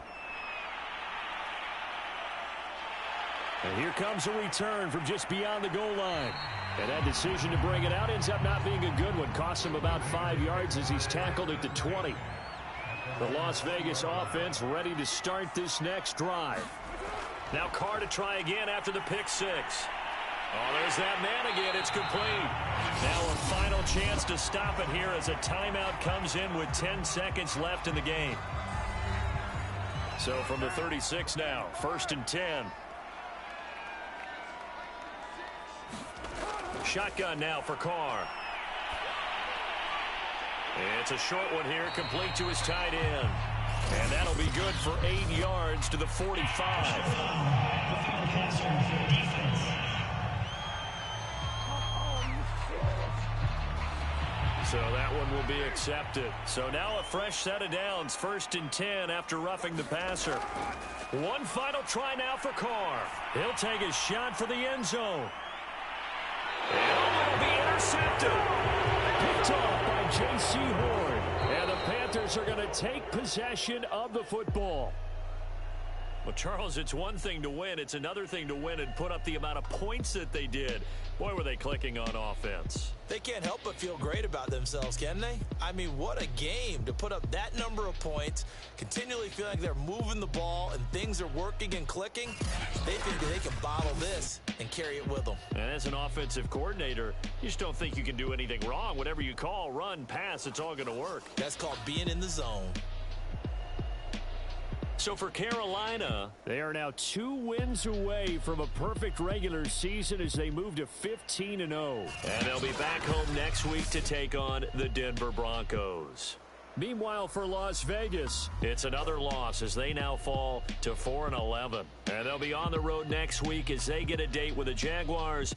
Speaker 5: And here comes a return from just beyond the goal line. And that decision to bring it out ends up not being a good one. Costs him about 5 yards as he's tackled at the 20. The Las Vegas offense ready to start this next drive. Now Carr to try again after the pick six. Oh, there's that man again. It's complete. Now a final chance to stop it here as a timeout comes in with 10 seconds left in the game. So from the 36 now, 1st and 10. Shotgun now for Carr. It's a short one here, complete to his tight end. And that'll be good for 8 yards to the 45. So that one will be accepted. So now a fresh set of downs, 1st and 10 after roughing the passer. One final try now for Carr. He'll take a shot for the end zone. And it'll be intercepted. Picked off by J.C. Horn. And the Panthers are going to take possession of the football. Well, Charles, it's one thing to win. It's another thing to win and put up the amount of points that they did. Boy, were they clicking on offense.
Speaker 4: They can't help but feel great about themselves, can they? I mean, what a game to put up that number of points, continually feel like they're moving the ball and things are working and clicking. They think that they can bottle this and carry it with them.
Speaker 5: And as an offensive coordinator, you just don't think you can do anything wrong. Whatever you call, run, pass, it's all going to work.
Speaker 4: That's called being in the zone.
Speaker 5: So for Carolina, they are now 2 wins away from a perfect regular season as they move to 15-0. And they'll be back home next week to take on the Denver Broncos. Meanwhile, for Las Vegas, it's another loss as they now fall to 4-11. And they'll be on the road next week as they get a date with the Jaguars.